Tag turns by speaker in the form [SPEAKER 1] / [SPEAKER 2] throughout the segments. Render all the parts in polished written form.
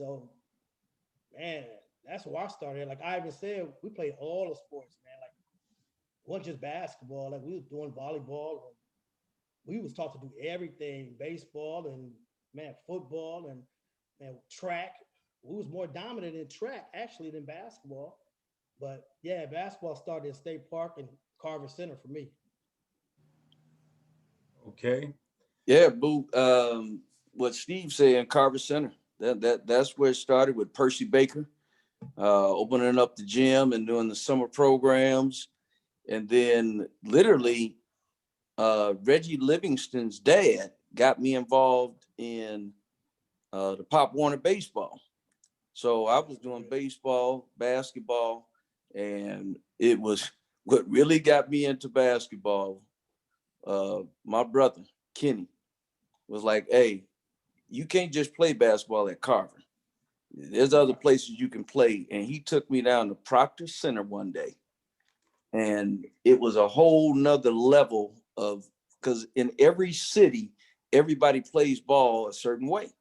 [SPEAKER 1] So, man, that's where I started. Like Ivan said, we played all the sports, man. Like, it wasn't just basketball. Like, we was doing volleyball. We was taught to do everything, baseball and, man, football and, man, track. We was more dominant in track, actually, than basketball. But, yeah, basketball started at State Park and Carver Center for me.
[SPEAKER 2] Okay.
[SPEAKER 3] Yeah, Boo. What Steve said in Carver Center. That's where it started with Percy Baker, opening up the gym and doing the summer programs, and then literally Reggie Livingston's dad got me involved in the Pop Warner baseball. So I was doing baseball, basketball, and it was what really got me into basketball. My brother Kenny was like, "Hey, you can't just play basketball at Carver. There's other places you can play." And he took me down to Proctor Center one day, and it was a whole nother level of, because in every city, everybody plays ball a certain way.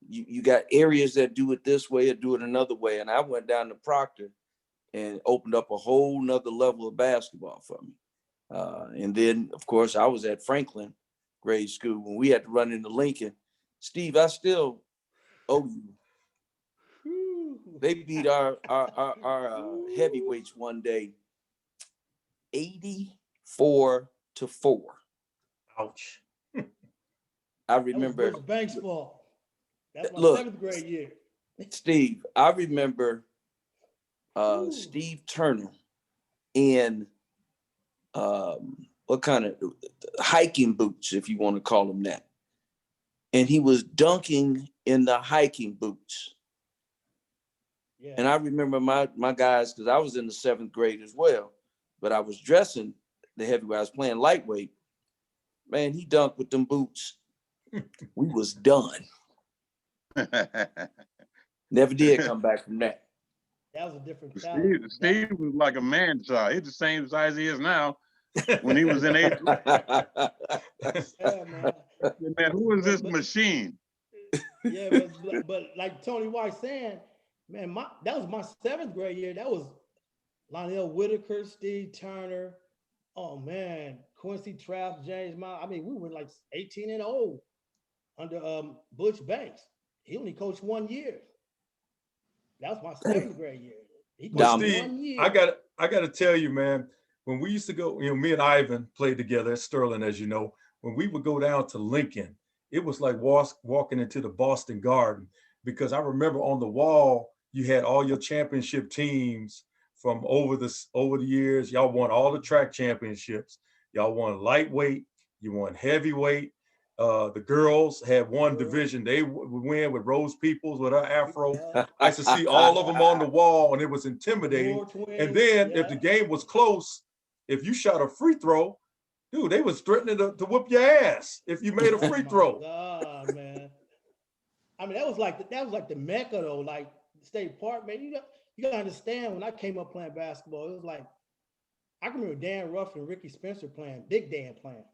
[SPEAKER 3] You got areas that do it this way or do it another way. And I went down to Proctor and opened up a whole nother level of basketball for me. And then, of course, I was at Franklin grade school when we had to run into Lincoln. Steve, I still owe you. They beat our heavyweights one day, 84-4.
[SPEAKER 2] Ouch.
[SPEAKER 3] I
[SPEAKER 1] That was
[SPEAKER 3] remember.
[SPEAKER 1] Butch Banks' fault. That's my
[SPEAKER 3] Look,
[SPEAKER 1] seventh grade year.
[SPEAKER 3] Steve, I remember Steve Turner in what kind of hiking boots, if you want to call them that. And he was dunking in the hiking boots.
[SPEAKER 1] Yeah.
[SPEAKER 3] And I remember my guys, because I was in the seventh grade as well, but I was dressing the heavyweight. I was playing lightweight. Man, he dunked with them boots. We was done. Never did come back from that.
[SPEAKER 1] That was a different talent.
[SPEAKER 4] Steve was like a man child. He's the same size he is now when he was in eighth grade.
[SPEAKER 1] Yeah, man.
[SPEAKER 4] Man, who is this machine?
[SPEAKER 1] Yeah, but like Tony White saying, man, that was my seventh grade year. That was Lionel Whitaker, Steve Turner. Oh man, Quincy Trask, James Miles. I mean, we were like 18-0 under Butch Banks. He only coached 1 year. That was my seventh grade year. He coached
[SPEAKER 2] Steve,
[SPEAKER 1] 1 year.
[SPEAKER 2] I gotta tell you, man, when we used to go, me and Ivan played together at Sterling, as you know, when we would go down to Lincoln, it was like walking into the Boston Garden, because I remember on the wall, you had all your championship teams from over the years. Y'all won all the track championships. Y'all won lightweight, you won heavyweight. The girls had one division. They would win with Rose Peoples with her afro. I used to see all of them on the wall, and it was intimidating. And then if the game was close, if you shot a free throw, dude, they was threatening to whip your ass if you made a free throw.
[SPEAKER 1] God, man. I mean, that was like the Mecca though, like State Park, man. You gotta understand, when I came up playing basketball, it was like, I can remember Dan Ruff and Ricky Spencer playing, Big Dan playing.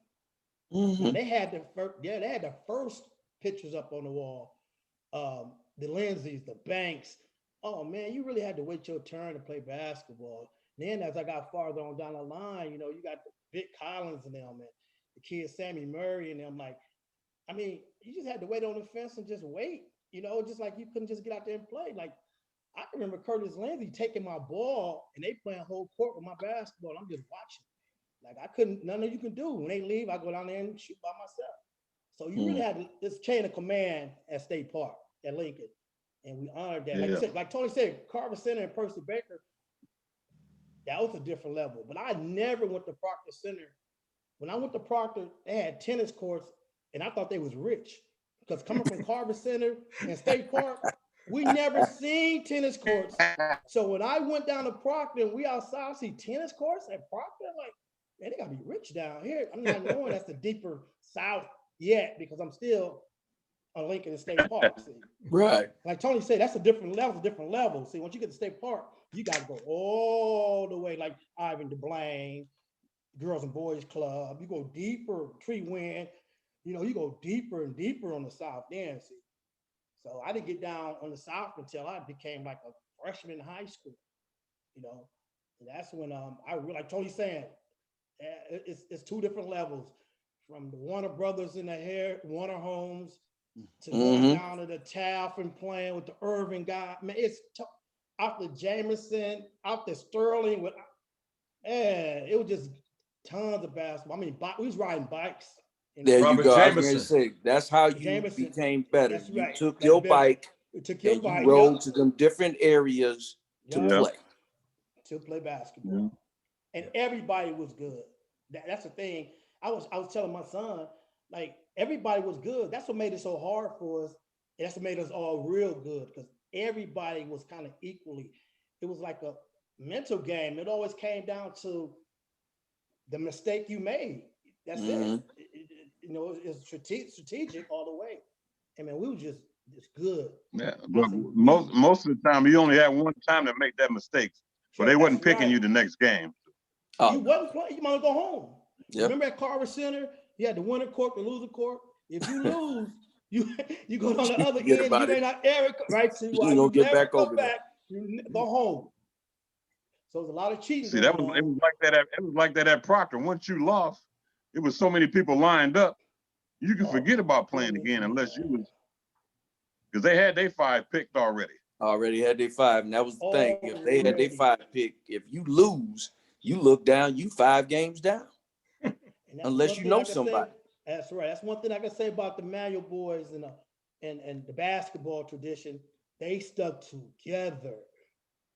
[SPEAKER 3] Mm-hmm.
[SPEAKER 1] They had the first pictures up on the wall. The Lindsays, the Banks. Oh man, you really had to wait your turn to play basketball. Then as I got farther on down the line, you got the Vic Collins and them, and the kid Sammy Murray and them. Like, I mean, you just had to wait on the fence and just wait. Just like you couldn't just get out there and play. Like, I remember Curtis Lindsey taking my ball and they playing whole court with my basketball. I'm just watching. Like, I couldn't, nothing you can do. When they leave, I go down there and shoot by myself. So you really had this chain of command at State Park, at Lincoln. And we honored that. Like you said, like Tony said, Carver Center and Percy Baker, that was a different level. But I never went to Proctor Center. When I went to Proctor, they had tennis courts, and I thought they was rich. Because coming from Carver Center and State Park, we never seen tennis courts. So when I went down to Proctor and we outside, I see tennis courts at Proctor, like, man, they gotta be rich down here. I'm not knowing that's the deeper South yet, because I'm still on Lincoln and State Park. See?
[SPEAKER 3] Right.
[SPEAKER 1] Like Tony said, that's a different level. See, once you get to State Park, you got to go all the way, like Ivan DeBlane, Girls and Boys Club. You go deeper, Tree Wind. You go deeper and deeper on the South end. See, So I didn't get down on the South until I became like a freshman in high school, you know. And that's when I really, like Tony saying, it's two different levels, from the Warner Brothers in the Warner homes, to going down to the Taft and playing with the Irving guy. Man, it's out the Jameson, out the Sterling. It was just tons of basketball. I mean, we was riding bikes.
[SPEAKER 3] There you
[SPEAKER 2] Robert
[SPEAKER 3] go. I was
[SPEAKER 2] Jameson.
[SPEAKER 3] going to say, that's how you
[SPEAKER 1] Jameson,
[SPEAKER 3] became better.
[SPEAKER 1] that's
[SPEAKER 3] You
[SPEAKER 1] right.
[SPEAKER 3] took
[SPEAKER 1] That's
[SPEAKER 3] your
[SPEAKER 1] better.
[SPEAKER 3] bike
[SPEAKER 1] It took your
[SPEAKER 3] and
[SPEAKER 1] bike,
[SPEAKER 3] you rode to them different areas to
[SPEAKER 1] Yup.
[SPEAKER 3] play.
[SPEAKER 1] to play basketball. And everybody was good. That's the thing. I was telling my son, like, everybody was good. That's what made it so hard for us. And that's what made us all real good, because everybody was kind of equally. It was like a mental game. It always came down to the mistake you made. That's it. You know, it's strategic all the way. I mean, we were just good.
[SPEAKER 4] Yeah, but most of the time, you only had one time to make that mistake, so they wasn't picking you the next game.
[SPEAKER 1] So you wasn't playing. You might go home.
[SPEAKER 3] Yep.
[SPEAKER 1] Remember at Carver Center, you had the winner court, the loser court. If you lose, you go on the other end. You may not ever right. So
[SPEAKER 3] You ain't gonna get back over there.
[SPEAKER 1] You go home. So there's a lot of cheating.
[SPEAKER 4] See, it was like that. It was like that at Proctor. Once you lost, it was so many people lined up. You can forget about playing again unless you was, because they had their 5 picked already.
[SPEAKER 3] Already had their 5, and that was the thing. If they had their 5 pick, if you lose, you look down, you 5 games down. Unless you know somebody.
[SPEAKER 1] That's right. That's one thing I can say about the Manual boys and the basketball tradition. They stuck together.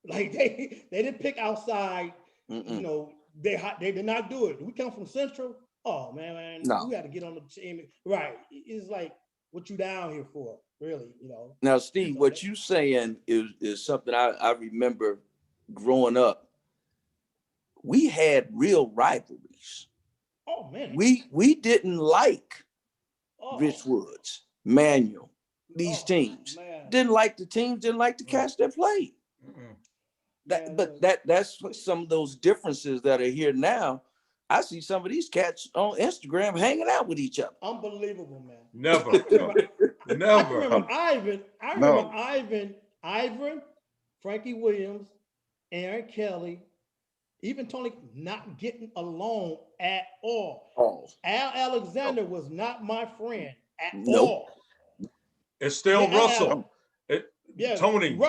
[SPEAKER 1] Like they didn't pick outside. You know, they did not do it. We come from Central. Oh man,
[SPEAKER 3] no.
[SPEAKER 1] We had to get on the team. Right. It's like, what you down here for, really, you know.
[SPEAKER 3] Now, Steve, what you saying is something I remember growing up. We had real rivalries.
[SPEAKER 1] Oh man.
[SPEAKER 3] We didn't like Richwoods, Manual, these teams.
[SPEAKER 1] Man.
[SPEAKER 3] Didn't like the teams, didn't like the cats that played. That's some of those differences that are here now. I see some of these cats on Instagram hanging out with each other.
[SPEAKER 1] Unbelievable, man.
[SPEAKER 2] Never.
[SPEAKER 1] I remember Ivan, Frankie Williams, Aaron Kelly, even Tony, not getting along at all. Al Alexander was not my friend at all.
[SPEAKER 2] Estelle Russell. Tony,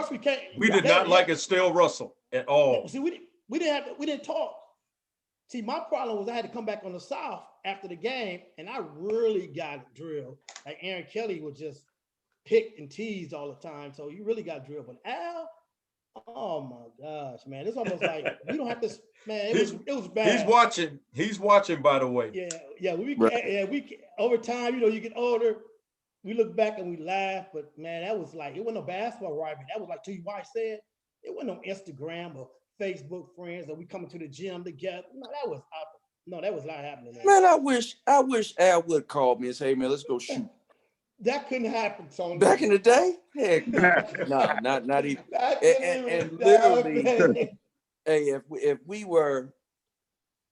[SPEAKER 2] we did not like Estelle Russell at all.
[SPEAKER 1] See, we didn't talk. See, my problem was I had to come back on the South after the game, and I really got drilled. Like Aaron Kelly would just pick and tease all the time, so you really got drilled. But Al, oh my gosh, man, it's almost like we don't have to. Man, it was bad.
[SPEAKER 2] He's watching, by the way.
[SPEAKER 1] Yeah. We over time, you know, you get older. We look back and we laugh, but man, that was like, it wasn't no basketball rivalry. That was like T. White said, it wasn't no Instagram or Facebook friends or we coming to the gym together. No, that was not happening.
[SPEAKER 3] Man, I wish Al would call me and say, hey man, let's go shoot.
[SPEAKER 1] That couldn't happen, Tony.
[SPEAKER 3] Back in the day? Heck, no, not even. And literally, hey,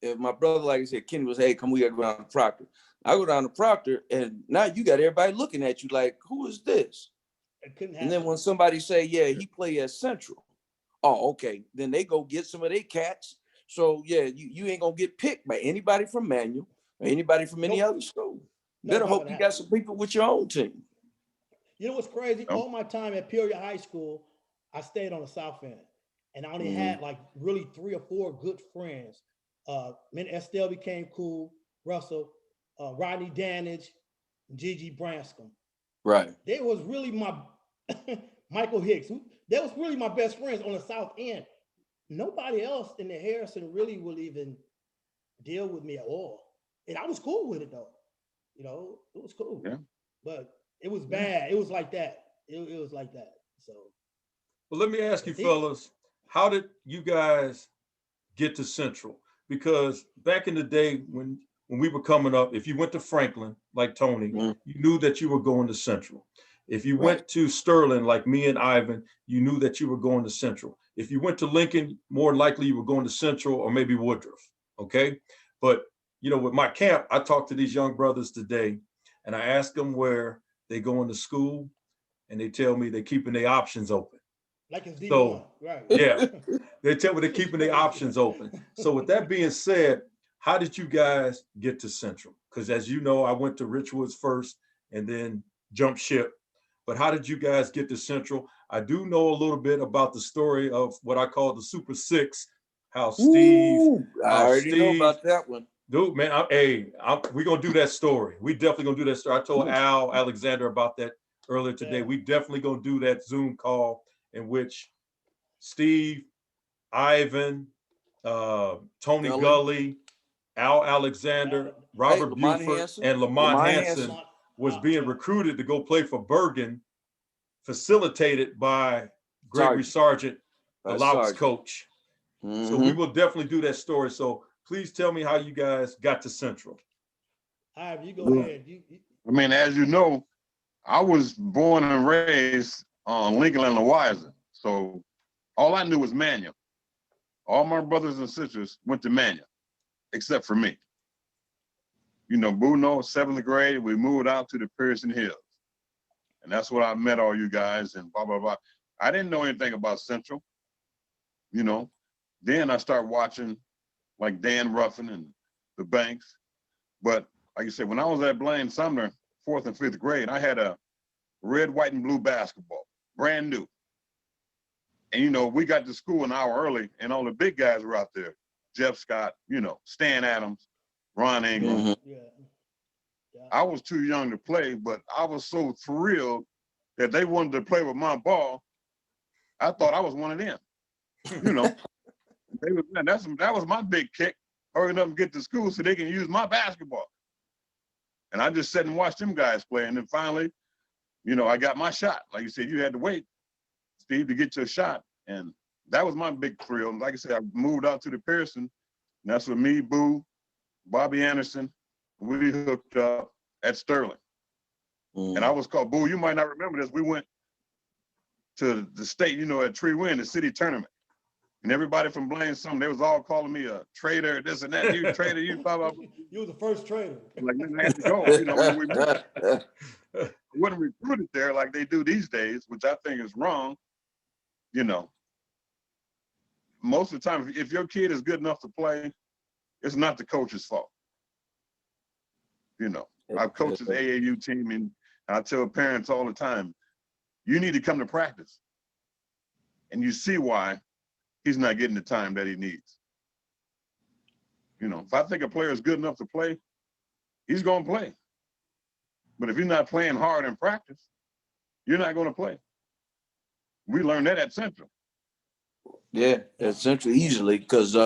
[SPEAKER 3] if my brother, like I said, Kenny was, hey, come, we gotta go down to Proctor. I go down to Proctor, and now you got everybody looking at you like, who is this?
[SPEAKER 1] It couldn't happen.
[SPEAKER 3] And then when somebody say, yeah, he play at Central. Oh, okay. Then they go get some of their cats. So yeah, you ain't gonna get picked by anybody from Manual or anybody from any other school. Better hope you got some people with your own team.
[SPEAKER 1] You know what's crazy? All my time at Peoria High School, I stayed on the South End, and I only had like really 3 or 4 good friends. Me and Estelle became cool. Russell, Rodney Danage, and Gigi Branscombe.
[SPEAKER 3] Right.
[SPEAKER 1] They was really my Michael Hicks. That was really my best friends on the South End. Nobody else in the Harrison really would even deal with me at all. And I was cool with it though. You know, it was cool.
[SPEAKER 4] Yeah.
[SPEAKER 1] But it was bad. It was like that. It was like that. So.
[SPEAKER 2] Well, let me ask you fellas, how did you guys get to Central? Because back in the day when we were coming up, if you went to Franklin, like Tony, you knew that you were going to Central. If you went to Sterling, like me and Ivan, you knew that you were going to Central. If you went to Lincoln, more likely you were going to Central or maybe Woodruff, okay? But, you know, with my camp, I talked to these young brothers today, and I asked them where they going to school, and they tell me they're keeping their options open.
[SPEAKER 1] Like it's D1,
[SPEAKER 2] So,
[SPEAKER 1] right?
[SPEAKER 2] yeah, they tell me they're keeping their options open. So with that being said, how did you guys get to Central? Because as you know, I went to Richwoods first and then jumped ship. But how did you guys get to Central? I do know a little bit about the story of what I call the Super Six, how Steve,
[SPEAKER 3] I already know about that one.
[SPEAKER 2] Dude, man, we're gonna do that story. We definitely gonna do that story. I told Al Alexander about that earlier today.
[SPEAKER 1] Yeah.
[SPEAKER 2] We definitely gonna do that Zoom call in which Steve, Ivan, Tony Gully, Al Alexander, Robert
[SPEAKER 3] Lamont
[SPEAKER 2] Buford,
[SPEAKER 3] Hansen.
[SPEAKER 2] and Lamont Hansen
[SPEAKER 1] Lamont-
[SPEAKER 2] was being recruited to go play for Bergen, facilitated by Gregory Sargent, the Louts coach. So we will definitely do that story. So please tell me how you guys got to Central.
[SPEAKER 1] All right, you go ahead.
[SPEAKER 4] I mean, as you know, I was born and raised on Lincoln and Wysinger. So all I knew was Manual. All my brothers and sisters went to Manual, except for me. You know, Bruno, 7th grade, we moved out to the Pearson Hills. And that's where I met all you guys and blah, blah, blah. I didn't know anything about Central, you know. Then I started watching like Dan Ruffin and the Banks. But like you said, when I was at Blaine Sumner, 4th and 5th grade, I had a red, white, and blue basketball, brand new. And, you know, we got to school an hour early and all the big guys were out there. Jeff Scott, you know, Stan Adams, Ron Ingram.
[SPEAKER 1] Yeah.
[SPEAKER 4] I was too young to play, but I was so thrilled that they wanted to play with my ball. I thought I was one of them, you know. That was my big kick, hurrying up and get to school so they can use my basketball. And I just sat and watched them guys play. And then finally, you know, I got my shot. Like you said, you had to wait, Steve, to get your shot. And that was my big thrill. Like I said, I moved out to the Pearson. And that's with me, Boo, Bobby Anderson. We hooked up at Sterling. And I was called, Boo, you might not remember this. We went to the state, you know, at Tree Wind, the city tournament. And everybody from Blaine Summer, they was all calling me a traitor, this and that. You traitor, you blah, blah, blah.
[SPEAKER 1] You was the first traitor.
[SPEAKER 4] Like, man, I had to go. You know, when we wasn't recruited there like they do these days, which I think is wrong. You know, most of the time, if your kid is good enough to play, it's not the coach's fault. You know, I've coached his AAU team, and I tell parents all the time, you need to come to practice. And you see why he's not getting the time that he needs. You know, if I think a player is good enough to play, he's going to play. But if you're not playing hard in practice, you're not going to play. We learned that at Central. Yeah,
[SPEAKER 3] at Central easily, because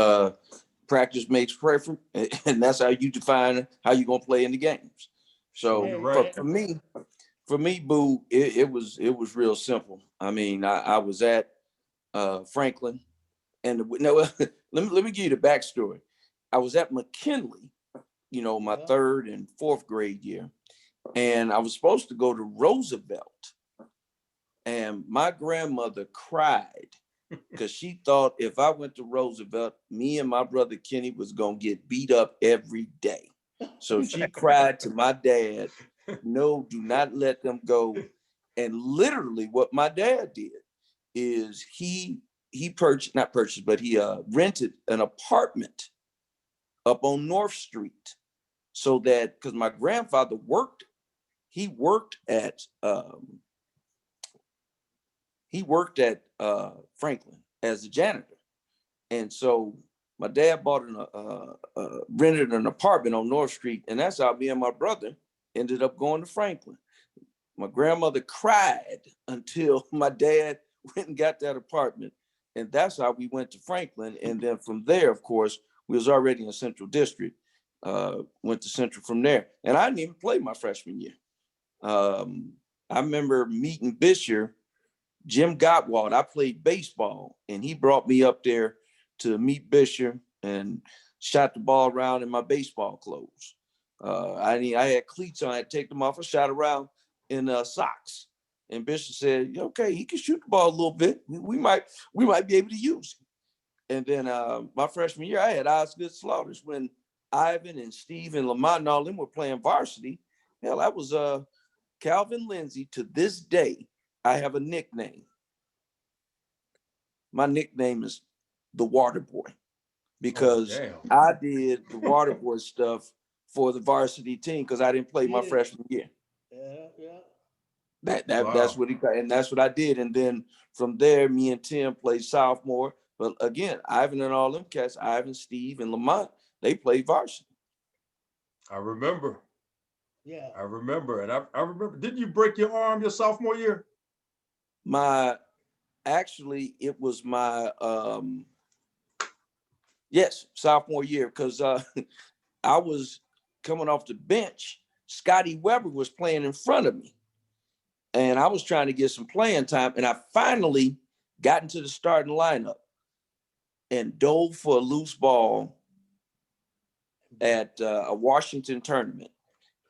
[SPEAKER 3] practice makes preference, and that's how you define how you're going to play in the games. So for me, Boo, it was real simple. I mean, I was at Franklin, and let me give you the backstory. I was at McKinley, you know, my 3rd and 4th grade year, and I was supposed to go to Roosevelt, and my grandmother cried because she thought if I went to Roosevelt, me and my brother Kenny was gonna get beat up every day. So she cried to my dad, no, do not let them go. And literally what my dad did is he rented an apartment up on North Street, so that, because my grandfather worked at Franklin as a janitor. And so my dad rented an apartment on North Street, and that's how me and my brother ended up going to Franklin. My grandmother cried until my dad went and got that apartment, and that's how we went to Franklin. And then from there, of course, we was already in Central District, went to Central from there. And I didn't even play my freshman year. I remember meeting Bisher, Jim Gottwald. I played baseball, and he brought me up there to meet Bisher and shot the ball around in my baseball clothes. I had cleats on. I had to take them off. I shot around in socks. And Bishop said, okay, he can shoot the ball a little bit. We might be able to use him. And then my freshman year, I had Osgood Slaughters when Ivan and Steve and Lamont and all them were playing varsity. Hell, I was Calvin Lindsay. To this day, I have a nickname. My nickname is the Water Boy because I did the Water Boy stuff for the varsity team because I didn't play my freshman year.
[SPEAKER 1] Yeah.
[SPEAKER 3] That's what and that's what I did. And then from there, me and Tim played sophomore. But again, Ivan and all them cats, Ivan, Steve, and Lamont, they played varsity.
[SPEAKER 2] I remember.
[SPEAKER 1] Yeah.
[SPEAKER 2] I remember. And I remember, didn't you break your arm your sophomore year?
[SPEAKER 3] It was my yes, sophomore year, because I was coming off the bench. Scotty Weber was playing in front of me. And I was trying to get some playing time. And I finally got into the starting lineup and dove for a loose ball at a Washington tournament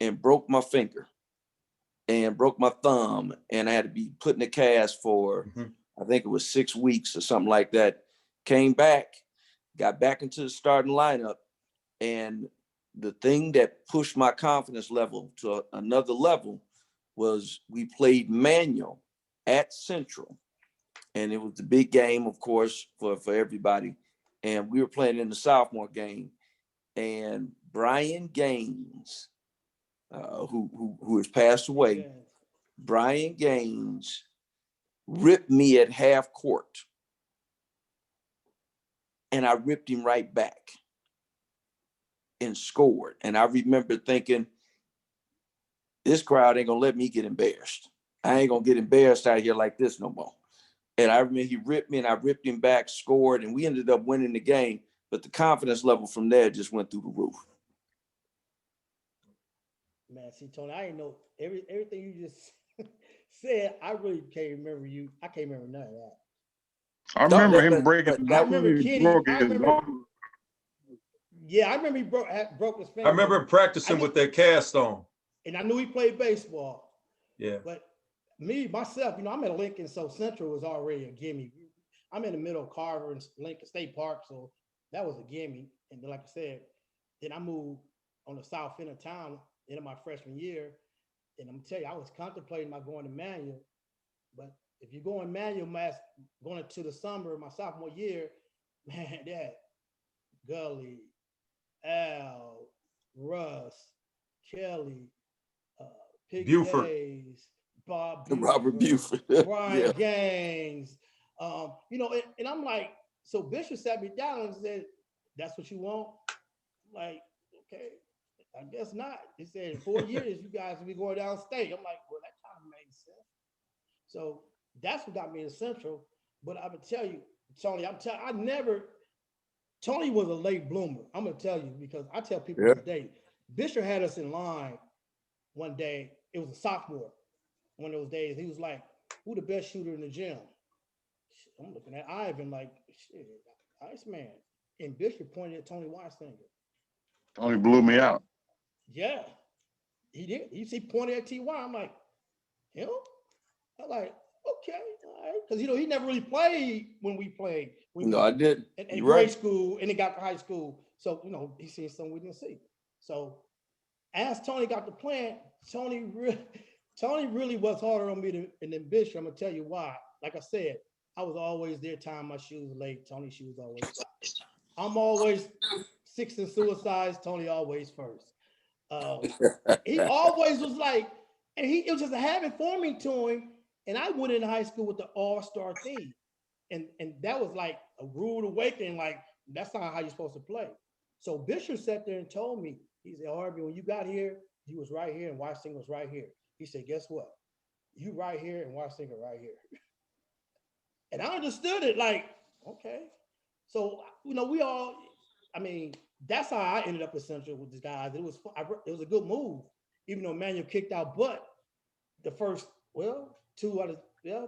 [SPEAKER 3] and broke my finger and broke my thumb. And I had to be put in a cast for, I think it was 6 weeks or something like that. Came back, got back into the starting lineup. And the thing that pushed my confidence level to another level was we played Manual at Central. And it was the big game, of course, for everybody. And we were playing in the sophomore game. And Brian Gaines, who has passed away, Brian Gaines ripped me at half court. And I ripped him right back and scored. And I remember thinking, this crowd ain't gonna let me get embarrassed. I ain't gonna get embarrassed out here like this no more. And I remember he ripped me and I ripped him back, scored, and we ended up winning the game. But the confidence level from there just went through the roof.
[SPEAKER 1] Man, see, Tony, I didn't know everything you just said. I really can't remember you. I can't remember none of that.
[SPEAKER 4] I remember him breaking.
[SPEAKER 1] I remember Kenny. Yeah, I remember he broke his finger.
[SPEAKER 2] I remember him practicing with that cast on.
[SPEAKER 1] And I knew he played baseball.
[SPEAKER 2] Yeah.
[SPEAKER 1] But myself, I'm at Lincoln, so Central was already a gimme. I'm in the middle of Carver and Lincoln State Park, so that was a gimme. And like I said, then I moved on the south end of town into my freshman year. And I'm telling you, I was contemplating about going to Manual. But if you go in Manual, going into the summer, my sophomore year, man, that Gully, Al, Russ, Kelly, Piggy
[SPEAKER 2] Buford.
[SPEAKER 1] Days, Bob
[SPEAKER 3] Buford, Robert Buford,
[SPEAKER 1] Brian Gaines, and I'm like, so Bishop sat me down and said, "That's what you want?" I'm like, okay, I guess not. He said, in 4 years, you guys will be going downstate. I'm like, well, that kind of makes sense. So that's what got me in Central. But I'm gonna tell you, Tony, Tony was a late bloomer. I'm gonna tell you, because I tell people today, Bishop had us in line one day. It was a sophomore, one of those days. He was like, "Who the best shooter in the gym?" I'm looking at Ivan like, "Shit, Iceman." And Bishop pointed at Tony Wysinger.
[SPEAKER 4] Tony blew me out.
[SPEAKER 1] Yeah, he did. He pointed at Ty. I'm like, him? I'm like, okay, all right, because he never really played when we played.
[SPEAKER 3] I didn't.
[SPEAKER 1] In grade school, and he got to high school, so he seen something we didn't see. So as Tony got to playing, Tony really was harder on me than Bishop. I'm gonna tell you why. Like I said, I was always there tying my shoes late. Tony's shoes always tied. I'm always 6 in suicides. Tony always first. He always was like, and it was just a habit forming to him. And I went into high school with the all-star team. And that was like a rude awakening. Like, that's not how you're supposed to play. So Bishop sat there and told me, he said, Harvey, when you got here, you was right here and Wysinger was right here. He said, guess what? You right here and Wysinger right here. And I understood it like, okay. So, that's how I ended up at Central with these guys. It was a good move, even though Manual kicked out butt the first, 2 out of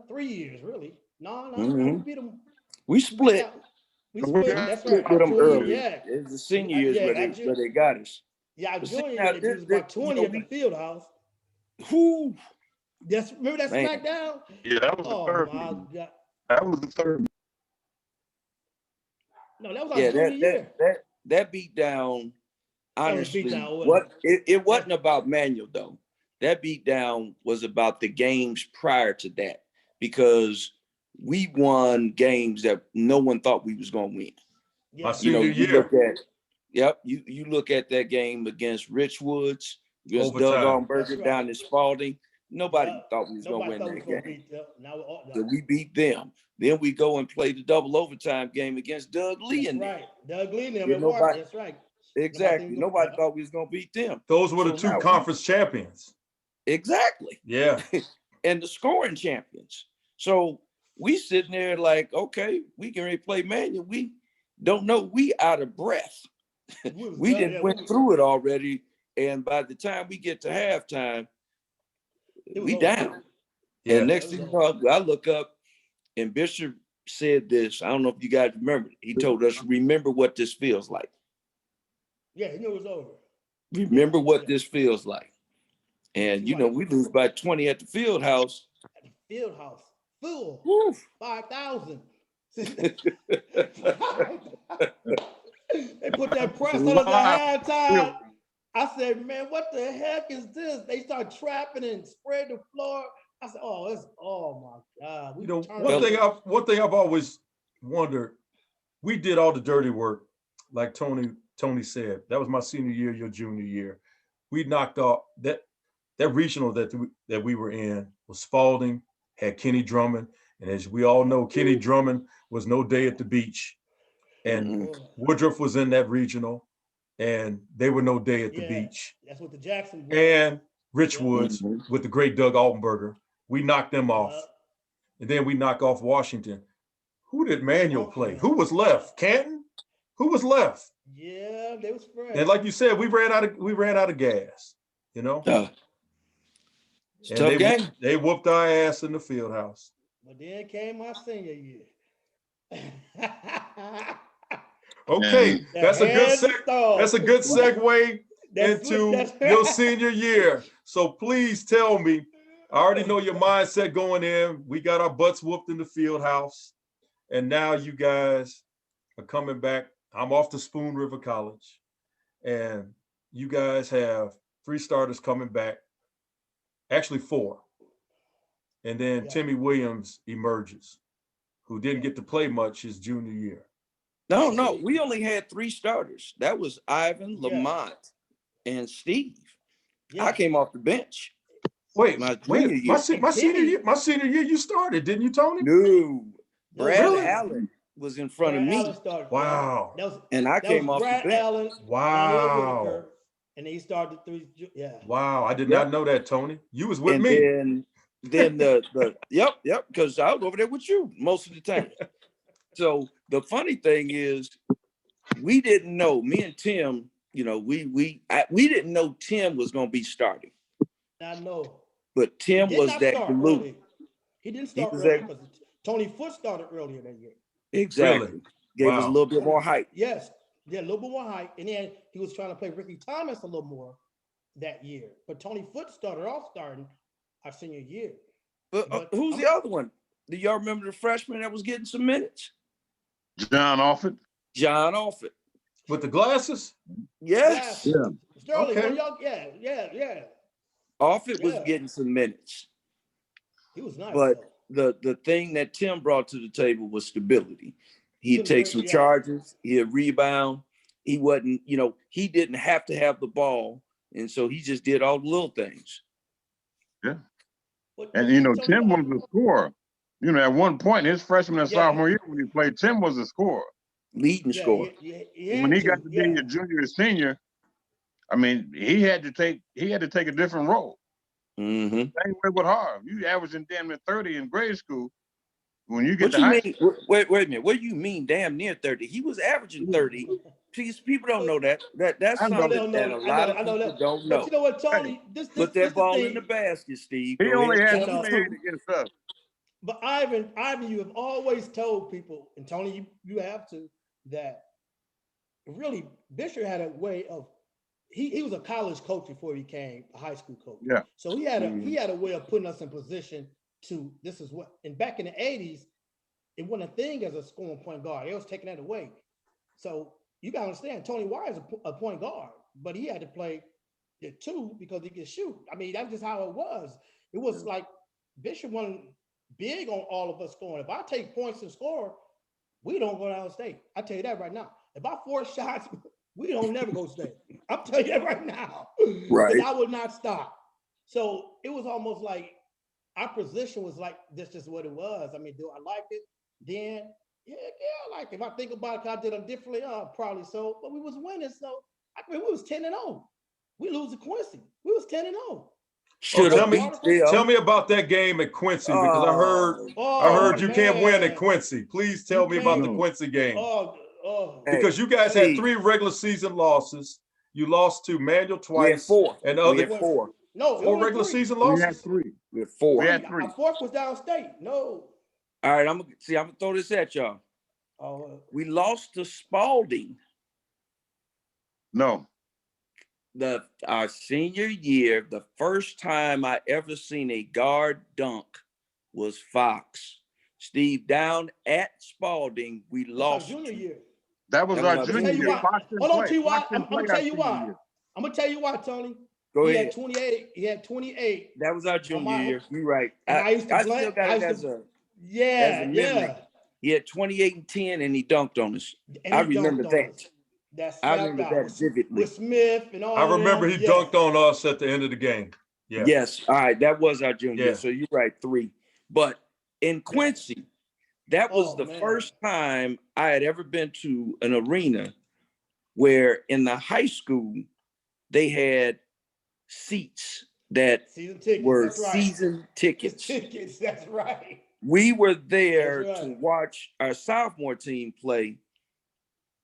[SPEAKER 1] 3 years, really. No, we beat them.
[SPEAKER 3] We split.
[SPEAKER 1] We split. That's right.
[SPEAKER 3] With them early.
[SPEAKER 1] Yeah.
[SPEAKER 3] It was the senior years where they got us.
[SPEAKER 1] Yeah, our junior year, it was about 20 at the field house.
[SPEAKER 3] Who?
[SPEAKER 1] Remember that SmackDown?
[SPEAKER 4] Yeah, that was the third.
[SPEAKER 1] My God.
[SPEAKER 4] That was the third.
[SPEAKER 1] No, that was our junior year.
[SPEAKER 3] That beat down, honestly, it wasn't about Manual though. That beat down was about the games prior to that. because we won games that no one thought we was going to win.
[SPEAKER 2] My
[SPEAKER 3] You know,
[SPEAKER 2] senior
[SPEAKER 3] you
[SPEAKER 2] year,
[SPEAKER 3] look at, you look at that game against Rich Woods, against Doug
[SPEAKER 2] overtime.
[SPEAKER 3] Allenberger down in Spalding. Nobody thought we was going to win that game.
[SPEAKER 1] Beat them.
[SPEAKER 3] So we beat them. Then we go and play the double overtime game against Doug Lee.
[SPEAKER 1] That's
[SPEAKER 3] and
[SPEAKER 1] right. Doug Lee and them
[SPEAKER 3] Yeah,
[SPEAKER 1] at work.
[SPEAKER 3] nobody-
[SPEAKER 1] That's right.
[SPEAKER 3] Exactly. Nobody thought we was going to beat them.
[SPEAKER 2] Those were the
[SPEAKER 3] So
[SPEAKER 2] two
[SPEAKER 3] now
[SPEAKER 2] conference champions.
[SPEAKER 3] Exactly.
[SPEAKER 2] Yeah.
[SPEAKER 3] And the scoring champions. So we sitting there like, okay, we can really play manual. We don't know. We out of breath. We didn't went through it already. And by the time we get to halftime, we down.
[SPEAKER 2] Yeah.
[SPEAKER 3] And next thing you know, I look up and Bishop said this. I don't know if you guys remember. He told us, remember what this feels like.
[SPEAKER 1] Yeah, he knew it was over.
[SPEAKER 3] Remember what this feels like. And, you know, we lose by 20 at the field house.
[SPEAKER 1] At the field house. Full.
[SPEAKER 3] Woo.
[SPEAKER 1] 5,000. They put that press on us at halftime. I said, man, what the heck is this? They start trapping and spread the floor. I said, oh my God.
[SPEAKER 2] You know, one thing I've always wondered, we did all the dirty work, like Tony said. That was my senior year, your junior year. We knocked off that regional that we were in was Spalding, had Kenny Drummond. And as we all know, Kenny Drummond was no day at the beach. And Woodruff was in that regional, and they were no day at the beach.
[SPEAKER 1] That's what the Jackson
[SPEAKER 2] boys. And Rich Woods with the great Doug Altenberger. We knocked them off. And then we knock off Washington. Who did Manuel play? Who was left? Canton? Who was left?
[SPEAKER 1] Yeah, they was spread.
[SPEAKER 2] And like you said, we ran out of gas, you know?
[SPEAKER 3] It's a tough game.
[SPEAKER 2] They whooped our ass in the field house.
[SPEAKER 1] But then came my senior year.
[SPEAKER 2] Okay, that's a good segue into your senior year. So please tell me, I already know your mindset going in. We got our butts whooped in the field house. And now you guys are coming back. I'm off to Spoon River College. And you guys have 3 starters coming back. Actually 4. And then Timmy Williams emerges, who didn't get to play much his junior year.
[SPEAKER 3] No, we only had 3 starters. That was Ivan, Lamont, and Steve. Yeah. I came off the bench.
[SPEAKER 2] My senior year, you started, didn't you, Tony?
[SPEAKER 3] No, Brad Allen was in front of me.
[SPEAKER 2] Wow.
[SPEAKER 3] And I came off the bench.
[SPEAKER 1] Allen,
[SPEAKER 2] wow.
[SPEAKER 1] And he started 3. Yeah.
[SPEAKER 2] Wow, I did not know that, Tony. You was with me.
[SPEAKER 3] Then because I was over there with you most of the time. So the funny thing is, we didn't know, me and Tim, you know, we didn't know Tim was going to be starting.
[SPEAKER 1] I know.
[SPEAKER 3] But Tim was that glue.
[SPEAKER 1] He didn't start early because Tony Foote started earlier that year.
[SPEAKER 3] Exactly.
[SPEAKER 2] Really?
[SPEAKER 3] Gave us a little bit more height.
[SPEAKER 1] Yes. Yeah, a little bit more height. And then he was trying to play Ricky Thomas a little more that year. But Tony Foote starting our senior year.
[SPEAKER 3] But who's the other one? Do y'all remember the freshman that was getting some minutes?
[SPEAKER 4] John Offit.
[SPEAKER 3] John Offit.
[SPEAKER 2] With the glasses?
[SPEAKER 3] Yes.
[SPEAKER 1] Yeah. Sterling,
[SPEAKER 2] okay.
[SPEAKER 1] Yeah.
[SPEAKER 3] Offit was getting some minutes.
[SPEAKER 1] He was nice.
[SPEAKER 3] But the thing that Tim brought to the table was stability. He'd take some charges, he'd rebound. He wasn't, he didn't have to have the ball. And so he just did all the little things.
[SPEAKER 4] Yeah. And, Tim was a scorer. At one point, his freshman and sophomore year when he played, Tim was a scorer.
[SPEAKER 3] Leading scorer.
[SPEAKER 4] When he got to be a junior or senior, I mean, he had to take a different role.
[SPEAKER 3] Mm-hmm.
[SPEAKER 4] Same way with Harv. You averaging damn near 30 in grade school. When you get
[SPEAKER 3] wait a minute. What do you mean damn near 30? He was averaging 30. Please, people don't know that. That's something that a lot of people don't know.
[SPEAKER 1] But you know what, Tony?
[SPEAKER 3] Put that ball in the basket, Steve.
[SPEAKER 4] He only had 2 against us.
[SPEAKER 1] But Ivan, you have always told people, and Tony, you have to, that really Bishop had a way of, he was a college coach before he became a high school coach.
[SPEAKER 4] Yeah.
[SPEAKER 1] So he had a way of putting us in position to, this is what, and back in the 80s, it wasn't a thing as a scoring point guard. They was taking that away. So you got to understand, Tony Wire is a point guard, but he had to play the 2 because he could shoot. I mean, that's just how it was. It was like Bishop wasn't big on all of us scoring. If I take points and score, we don't go down state. I tell you that right now. If I force shots, we don't never go state. I'm telling you that right now.
[SPEAKER 3] Right.
[SPEAKER 1] Because I would not stop. So it was almost like our position was like, this is what it was. I mean, do I like it? Then, yeah, I like it. If I think about it, 'cause I did them differently, probably so. But we was winning, so I mean, we was 10-0. We lose to Quincy. We was 10-0.
[SPEAKER 3] Should
[SPEAKER 2] tell
[SPEAKER 3] have
[SPEAKER 2] me,
[SPEAKER 3] beat
[SPEAKER 2] tell
[SPEAKER 3] them.
[SPEAKER 2] me about that game at Quincy because I heard you can't win at Quincy. Please tell me about the Quincy game. Because you guys had 3 regular season losses. You lost to Manual twice.
[SPEAKER 3] 4.
[SPEAKER 2] And
[SPEAKER 3] We had 4.
[SPEAKER 1] No,
[SPEAKER 2] 4 regular season
[SPEAKER 4] We
[SPEAKER 2] losses.
[SPEAKER 4] had 3.
[SPEAKER 3] We had 4.
[SPEAKER 4] We had 3.
[SPEAKER 1] Our 4th was downstate. No.
[SPEAKER 3] All right, I'm gonna throw this at y'all. We lost to Spalding.
[SPEAKER 4] No.
[SPEAKER 3] Our senior year, the first time I ever seen a guard dunk was Fox. Steve, down at Spalding, we lost.
[SPEAKER 1] Junior year.
[SPEAKER 4] That was our junior year.
[SPEAKER 1] Hold on, T.Y. I'm gonna tell you why. I'm gonna tell you why, Tony.
[SPEAKER 3] Go
[SPEAKER 1] he
[SPEAKER 3] ahead.
[SPEAKER 1] Had 28. He had 28.
[SPEAKER 3] That was our junior year. You're right.
[SPEAKER 1] I
[SPEAKER 3] still got it as a
[SPEAKER 1] yeah.
[SPEAKER 3] He had 28 and 10, and he dunked on us. I remember that. I remember that vividly.
[SPEAKER 1] With Smith and all.
[SPEAKER 2] I remember he dunked on us at the end of the game. Yeah.
[SPEAKER 3] Yes. All right. That was our junior year. So you're right, 3. But in Quincy, that was the first time I had ever been to an arena where in the high school they had seats that were season tickets.
[SPEAKER 1] That's right.
[SPEAKER 3] We were there to watch our sophomore team play,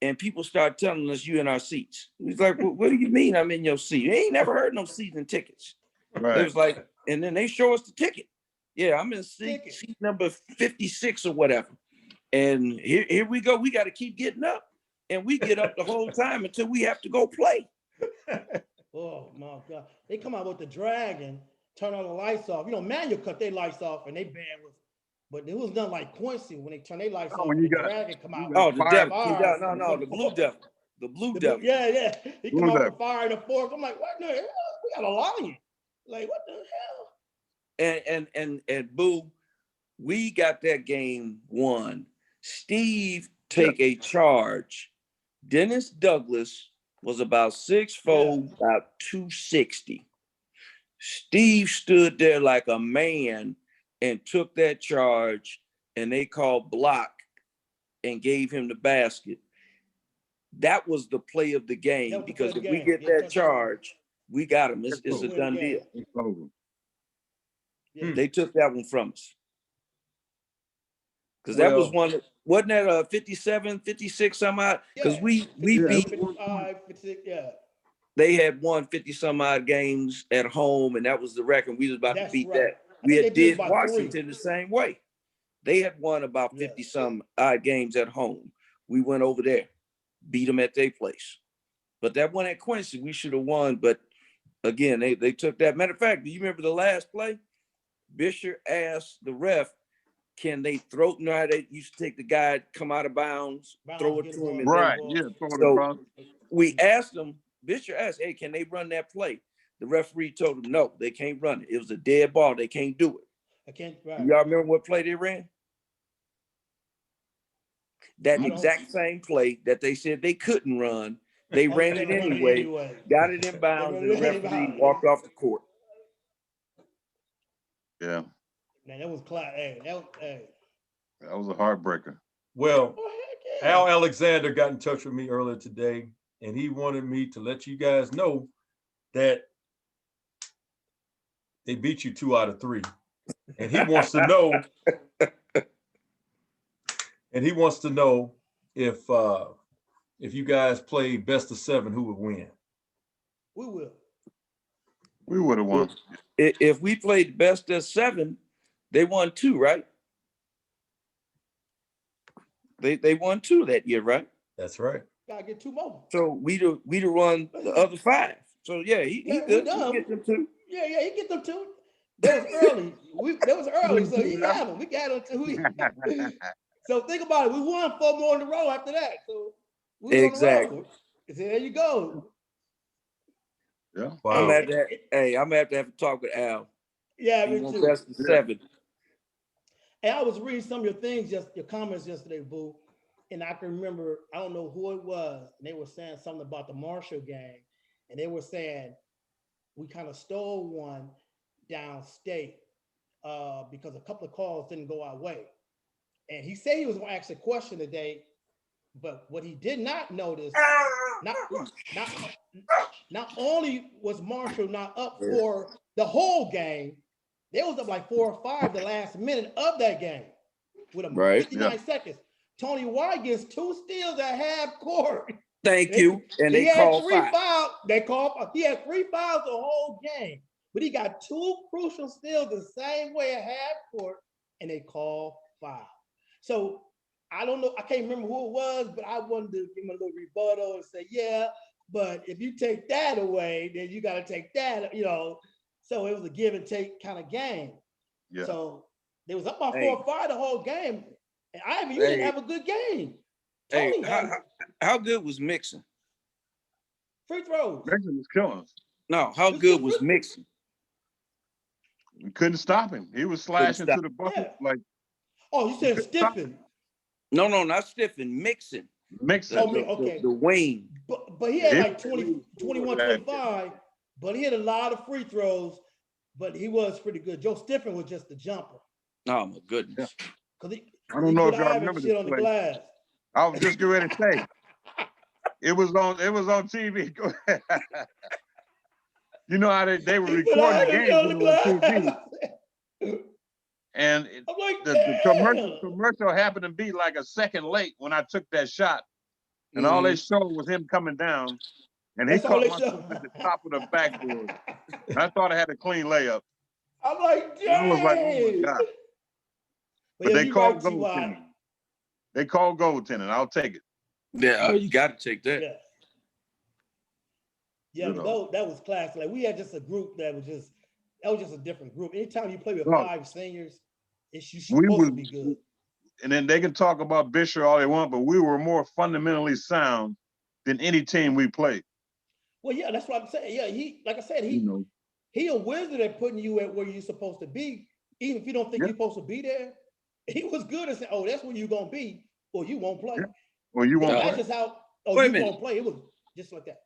[SPEAKER 3] and people started telling us, "You in our seats." We was like, "What do you mean I'm in your seat? You ain't never heard no season tickets." Right. It was like, and then they show us the ticket. Yeah, I'm in seat number 56 or whatever. And here we go. We got to keep getting up, and we get up the whole time until we have to go play.
[SPEAKER 1] Oh my God! They come out with the dragon, turn on the lights off. You know, Manual cut their lights off, and they band was. But it was nothing like Quincy when they turn their lights off. When the dragon come out.
[SPEAKER 3] Oh, the devil! No, the blue devil. The blue devil.
[SPEAKER 1] Yeah. He come out with fire in the force. I'm like, what the hell? We got a lion. Like, what the hell? And Boo, we got that game won. Steve take a charge. Dennis Douglas was about 6'4", about 260. Steve stood there like a man and took that charge, and they called block and gave him the basket. That was the play of the game, because if we get that charge, we got him. It's a done deal. It's over. They took that one from us. Because that was one, wasn't that 57, 56 some odd? Because we beat 55, 56,
[SPEAKER 3] they had won 50 some odd games at home, and that was the record. We was about to beat that. We had did Washington the same way. They had won about 50 some odd games at home. We went over there, beat them at their place. But that one at Quincy, we should have won. But again, they took that. Matter of fact, do you remember the last play? Bishop asked the ref, can they throw? No, they used to take the guy, come out of bounds, throw it to him. And
[SPEAKER 4] right,
[SPEAKER 3] so we asked them, Bishop asked, hey, can they run that play? The referee told him, no, they can't run it. It was a dead ball. They can't do it.
[SPEAKER 1] I can't. Right.
[SPEAKER 3] Y'all remember what play they ran? That exact same play that they said they couldn't run. They ran it anyway, got it in bounds, and the referee walked off the court.
[SPEAKER 4] Yeah.
[SPEAKER 1] Man, that was class.
[SPEAKER 4] That was a heartbreaker.
[SPEAKER 2] Well, Al Alexander got in touch with me earlier today, and he wanted me to let you guys know that they beat you 2 out of 3. And he wants to know, if you guys play best of 7, who would win?
[SPEAKER 1] We will.
[SPEAKER 4] We would have won.
[SPEAKER 3] If we played best of 7, they won 2, right? They won 2 that year, right?
[SPEAKER 2] That's right.
[SPEAKER 1] Gotta get 2 more.
[SPEAKER 3] So we'd have won the other 5. So yeah, he good. He get them 2.
[SPEAKER 1] Yeah, he get them 2. That was early. That was early, so he got them. We got them 2. So think about it. We won 4 more in a row after that. So
[SPEAKER 3] exactly.
[SPEAKER 1] So there you go.
[SPEAKER 4] Yeah.
[SPEAKER 3] Wow. I'm gonna have to have a talk with Al.
[SPEAKER 1] Yeah, me too.
[SPEAKER 3] Best of 7.
[SPEAKER 1] Hey, I was reading some of your things, just your comments yesterday, Boo, and I can remember, I don't know who it was, and they were saying something about the Marshall game, and they were saying we kind of stole one downstate because a couple of calls didn't go our way. And he said he was going to ask a question today, but what he did not notice, not not not only was Marshall not up for the whole game, they was up like 4 or 5 the last minute of that game with a 59 seconds. Tony White gets 2 steals at half court.
[SPEAKER 3] Thank you. And
[SPEAKER 1] he
[SPEAKER 3] they
[SPEAKER 1] had
[SPEAKER 3] called
[SPEAKER 1] 3
[SPEAKER 3] 5.
[SPEAKER 1] fouls. He had 3 fouls the whole game, but he got 2 crucial steals the same way at half court, and they called foul. So I don't know. I can't remember who it was, but I wanted to give him a little rebuttal and say, yeah, but if you take that away, then you got to take that, So it was a give and take kind of game. Yeah. So they was up by 4 or 5 the whole game. And Ivy, you didn't have a good game.
[SPEAKER 3] Tony, how good was Mixon?
[SPEAKER 1] Free throws.
[SPEAKER 4] Mixon was killing us.
[SPEAKER 3] No, how good was Mixon?
[SPEAKER 4] We couldn't stop him. He was slashing to the bucket like.
[SPEAKER 1] Oh, you said Stiffen?
[SPEAKER 3] No, not Stiffen. Mixon.
[SPEAKER 1] Okay.
[SPEAKER 3] The wing.
[SPEAKER 1] But he had like 21, 25, but he had a lot of free throws, but he was pretty good. Joe Stiffen was just a jumper.
[SPEAKER 3] Oh, my goodness.
[SPEAKER 4] I don't know if y'all remember this
[SPEAKER 1] on the glass.
[SPEAKER 4] I was just getting ready to say. It was on TV. Go ahead. You know how they were recording the games on TV. And the commercial happened to be like a second late when I took that shot. And all they showed was him coming down. And he caught myself at the top of the backboard. And I thought I had a clean layup.
[SPEAKER 1] I'm like, dang.
[SPEAKER 4] I was like, oh my God. But they called goaltending. They called goaltending. I'll take it.
[SPEAKER 3] Yeah, you got to take that.
[SPEAKER 1] Yeah, that was classic. Like we had just a group that was just a different group. Anytime you play with 5 seniors, you're supposed to be good.
[SPEAKER 4] And then they can talk about Bishop all they want, but we were more fundamentally sound than any team we played.
[SPEAKER 1] Well, yeah, that's what I'm saying. Yeah, he a wizard at putting you at where you're supposed to be, even if you don't think you're supposed to be there. He was good at saying, "Oh, that's where you're gonna be, or you won't play."
[SPEAKER 4] Or you won't play.
[SPEAKER 1] That's just how. Oh, you won't play. It was just like that.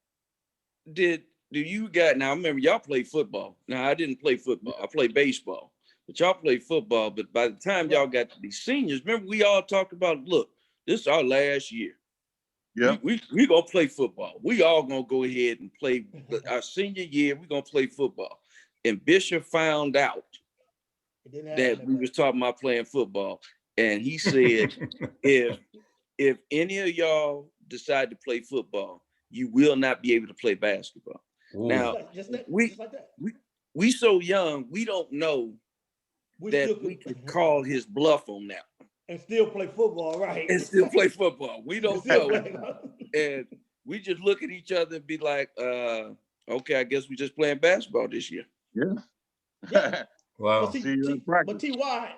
[SPEAKER 3] Do you got now? Remember, y'all play football. Now I didn't play football. I played baseball, but y'all played football. But by the time y'all got to be seniors, remember we all talked about, look, this is our last year. Yeah, we gonna play football. We all gonna go ahead and play our senior year. We gonna play football. And Bishop found out that we was talking about playing football, and he said, if any of y'all decide to play football, you will not be able to play basketball. Ooh. Now, we so young, we don't know that we could call his bluff on that.
[SPEAKER 1] And still play football, right?
[SPEAKER 3] And still play football. We don't know. And we just look at each other and be like, okay, I guess we just playing basketball this year.
[SPEAKER 4] Yeah. Wow.
[SPEAKER 1] But T.Y.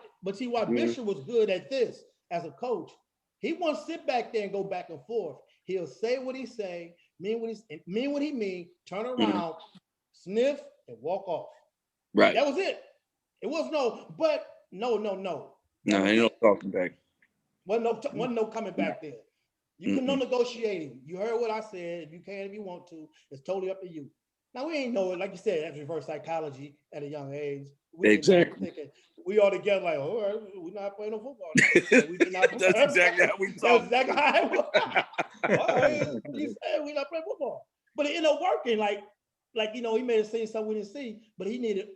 [SPEAKER 1] Bishop was good at this as a coach. He won't sit back there and go back and forth. He'll say what he say, mean what he mean, turn around, sniff, and walk off.
[SPEAKER 3] Right.
[SPEAKER 1] That was it. It was no.
[SPEAKER 3] No, ain't no talking back.
[SPEAKER 1] Wasn't no coming back there. You can no negotiating. You heard what I said. If you can, if you want to, it's totally up to you. Now we ain't know it, like you said, that's reverse psychology at a young age.
[SPEAKER 3] Exactly.
[SPEAKER 1] Thinking, we all together like, all right, we're not playing no football.
[SPEAKER 3] That's exactly how we talk.
[SPEAKER 1] That's exactly how it was. All right, you said we're not playing football. But it ended up working. Like he may have seen something we didn't see, but he needed,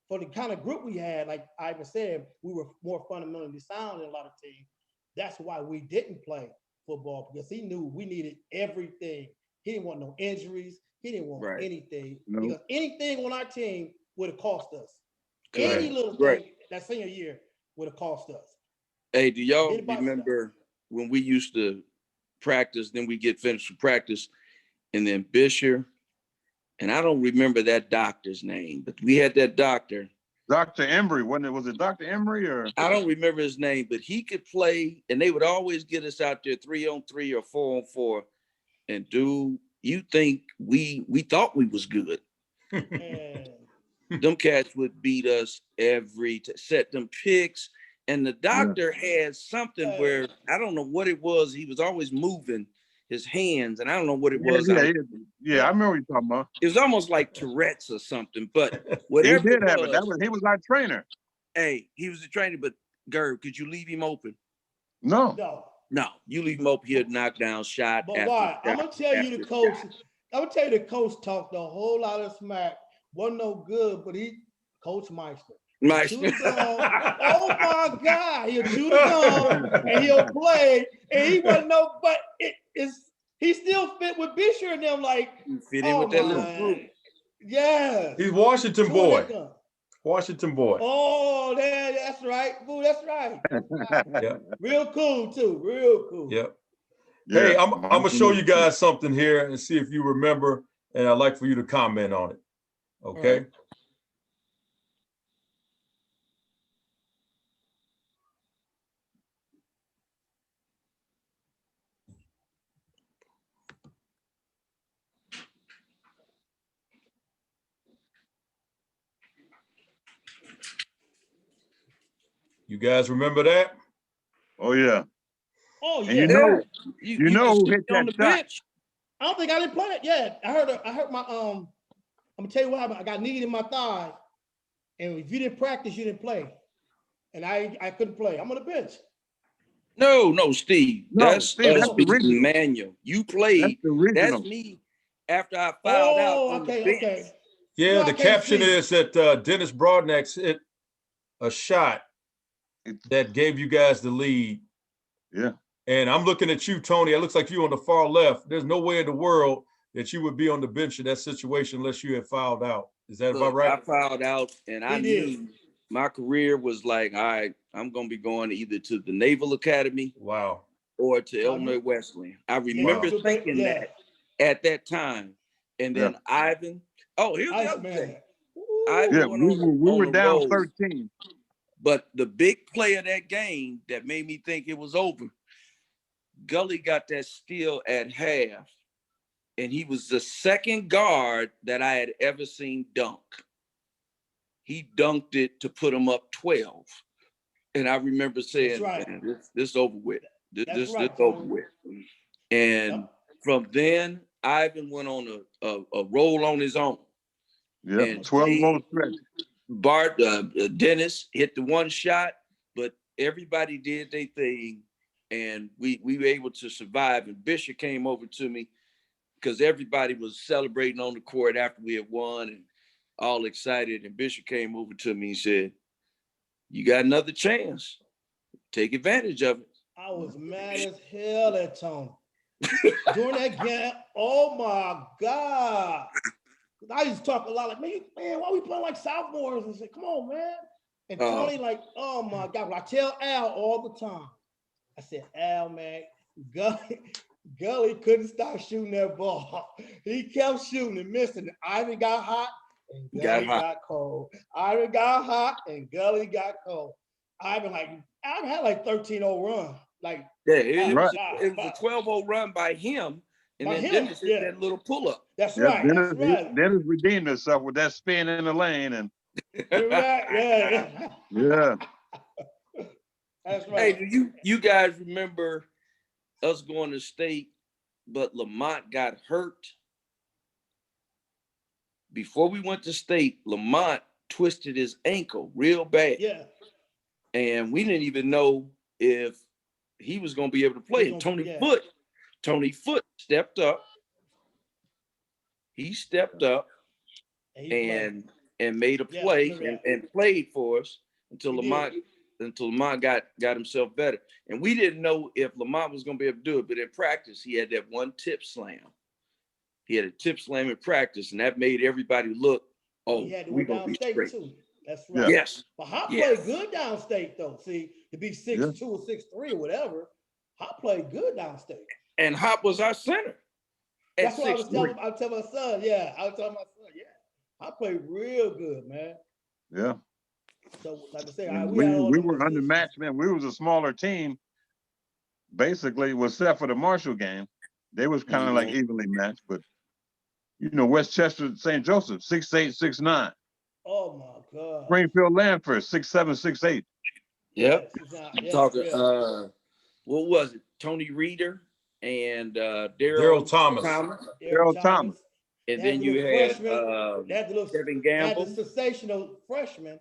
[SPEAKER 1] for the kind of group we had, like Ivan said, we were more fundamentally sound than a lot of teams. That's why we didn't play football, because he knew we needed everything. He didn't want no injuries. He didn't want anything. No. Because anything on our team would have cost us. Any little thing that senior year would have cost us.
[SPEAKER 3] Hey, do y'all remember when we used to practice, then we get finished with practice, and then Bishop, and I don't remember that doctor's name, but we had that doctor.
[SPEAKER 4] Dr. Embry, wasn't it? Was it Dr. Embry or?
[SPEAKER 3] I don't remember his name, but he could play, and they would always get us out there 3-on-3 or 4-on-4. And dude, you think we thought we was good. Them cats would beat us set them picks, And the doctor had something where I don't know what it was. He was always moving his hands, and I don't know what it was.
[SPEAKER 4] Yeah, I remember what you're talking about.
[SPEAKER 3] It was almost like Tourette's or something, but
[SPEAKER 4] He
[SPEAKER 3] whatever
[SPEAKER 4] did
[SPEAKER 3] it
[SPEAKER 4] have
[SPEAKER 3] was,
[SPEAKER 4] it. He was our trainer.
[SPEAKER 3] hey, he was the trainer, but Gerb, could you leave him open?
[SPEAKER 4] No.
[SPEAKER 3] No, you leave him open, he'll knock down shot.
[SPEAKER 1] But why? I'm gonna tell you the coach. I'm gonna tell you the coach talked a whole lot of smack. Wasn't no good, but Coach Meister. Oh my God, he'll chew the gum and he'll play, and he wasn't no, but he still fit with Bisher and them like
[SPEAKER 3] fit in with that little group.
[SPEAKER 1] Yeah,
[SPEAKER 2] he's Washington boy. Washington boy.
[SPEAKER 1] Oh, that's right. Boo, that's right.
[SPEAKER 2] Yeah.
[SPEAKER 1] Real cool too. Real cool.
[SPEAKER 2] Yep. Yeah. Hey, I'm gonna show you guys something here and see if you remember, and I'd like for you to comment on it. Okay. Right. You guys remember that?
[SPEAKER 4] Oh yeah.
[SPEAKER 1] Oh yeah.
[SPEAKER 4] And you know who hit that shot?
[SPEAKER 1] I don't think I didn't play it. Yeah, I heard my I'm gonna tell you what happened. I got kneed in my thigh, and if you didn't practice, you didn't play. And I couldn't play. I'm on the bench.
[SPEAKER 3] No, Steve. That's Manuel. You played. That's me after I fouled out.
[SPEAKER 1] Oh, okay.
[SPEAKER 2] Yeah, the caption is that Dennis Broadnax hit a shot that gave you guys the lead.
[SPEAKER 4] Yeah.
[SPEAKER 2] And I'm looking at you, Tony. It looks like you on the far left. There's no way in the world that you would be on the bench in that situation unless you had fouled out. Is that about right?
[SPEAKER 3] I fouled out, and I knew my career was like, all right, I'm going to be going either to the Naval Academy.
[SPEAKER 2] Wow.
[SPEAKER 3] Or to Illinois Wesleyan. I remember thinking that at that time. And then Ivan. Oh, here's the other thing.
[SPEAKER 4] We were down 13.
[SPEAKER 3] But the big play of that game that made me think it was over, Gully got that steal at half, and he was the second guard that I had ever seen dunk. He dunked it to put him up 12. And I remember saying, man, this over with. This over with. And from then, Ivan went on a roll on his own.
[SPEAKER 4] Yeah, and 12 stretch.
[SPEAKER 3] Dennis hit the one shot, but everybody did their thing, and we were able to survive. And Bishop came over to me because everybody was celebrating on the court after we had won and all excited. And Bishop came over to me and said, "You got another chance. Take advantage of it."
[SPEAKER 1] I was mad as hell at Tony. During that game, oh my God. I used to talk a lot like, man, why we playing like sophomores? And say, come on, man. And Tony like, oh my God. But I tell Al all the time. I said, Al, man, Gully couldn't stop shooting that ball. He kept shooting and missing. Ivan got hot and Gully got cold. Ivan got hot and Gully got cold. Ivan had like 13-0 run. Like,
[SPEAKER 3] it was a 12-0 run by him. And then Dennis did that little pull-up.
[SPEAKER 1] That's right.
[SPEAKER 4] Dennis redeemed himself with that spin in the lane. And
[SPEAKER 1] yeah. That's right.
[SPEAKER 3] Hey, do you guys remember us going to state, but Lamont got hurt? Before we went to state, Lamont twisted his ankle real bad.
[SPEAKER 1] Yeah.
[SPEAKER 3] And we didn't even know if he was going to be able to play. Tony Foote stepped up. He stepped up and made a play and played for us until Lamont got himself better. And we didn't know if Lamont was going to be able to do it, but in practice, he had that one tip slam. He had a tip slam in practice, and that made everybody look, we're going to be straight.
[SPEAKER 1] Too. That's right.
[SPEAKER 3] Yes.
[SPEAKER 1] But Hop played good downstate, though. See, to be 6'2" or 6'3" or whatever, Hop played good downstate.
[SPEAKER 3] And Hop was our center.
[SPEAKER 1] That's what I was telling my son. Yeah, I was telling my son. Yeah, Hop played real good, man.
[SPEAKER 4] Yeah.
[SPEAKER 1] So, like I say,
[SPEAKER 4] we were undermatched, man. We was a smaller team, basically, except for the Marshall game. They was kind of like evenly matched, but Westchester, St. Joseph, 6'8", 6'9".
[SPEAKER 1] Oh my God.
[SPEAKER 4] Springfield, Lanford, 6'7", 6'8".
[SPEAKER 3] Yep.
[SPEAKER 1] Yeah,
[SPEAKER 3] Talking.
[SPEAKER 1] yeah.
[SPEAKER 3] What was it? Tony Reeder and
[SPEAKER 2] Daryl
[SPEAKER 3] Daryl
[SPEAKER 2] Thomas.
[SPEAKER 1] Daryl
[SPEAKER 4] Daryl Thomas.
[SPEAKER 3] and
[SPEAKER 1] They
[SPEAKER 3] then
[SPEAKER 1] the
[SPEAKER 3] you
[SPEAKER 1] little
[SPEAKER 3] had
[SPEAKER 1] freshman. They had the little.
[SPEAKER 3] Kevin
[SPEAKER 1] They had the
[SPEAKER 3] Gamble,
[SPEAKER 1] sensational freshman.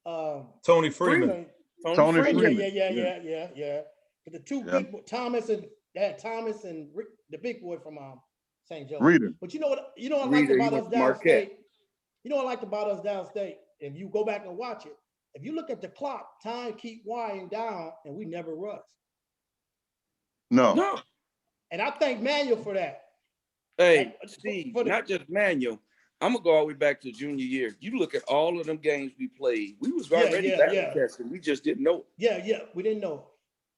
[SPEAKER 2] Tony Freeman.
[SPEAKER 3] Tony
[SPEAKER 4] Tony
[SPEAKER 3] Freeman.
[SPEAKER 4] Freeman.
[SPEAKER 1] Yeah. But the two
[SPEAKER 4] Yeah.
[SPEAKER 1] Thomas and they had Thomas and the big boy from St. Joe.
[SPEAKER 4] Reader.
[SPEAKER 1] But you know what? You know what I liked
[SPEAKER 3] Reeder, he
[SPEAKER 1] about
[SPEAKER 3] went
[SPEAKER 1] us
[SPEAKER 3] to Marquette.
[SPEAKER 1] downstate. You know what I liked about us downstate. If you go back and watch it, if you look at the clock, time keep winding down, and we never rush.
[SPEAKER 4] No.
[SPEAKER 3] No.
[SPEAKER 1] And I thank Manuel for that.
[SPEAKER 3] Hey,
[SPEAKER 1] Like,
[SPEAKER 3] Steve,
[SPEAKER 1] for the-
[SPEAKER 3] not just Manuel. I'm gonna go all the way back to junior year. You look at all of them games we played. We was already battle tested. We just didn't know it.
[SPEAKER 1] Yeah, we didn't know.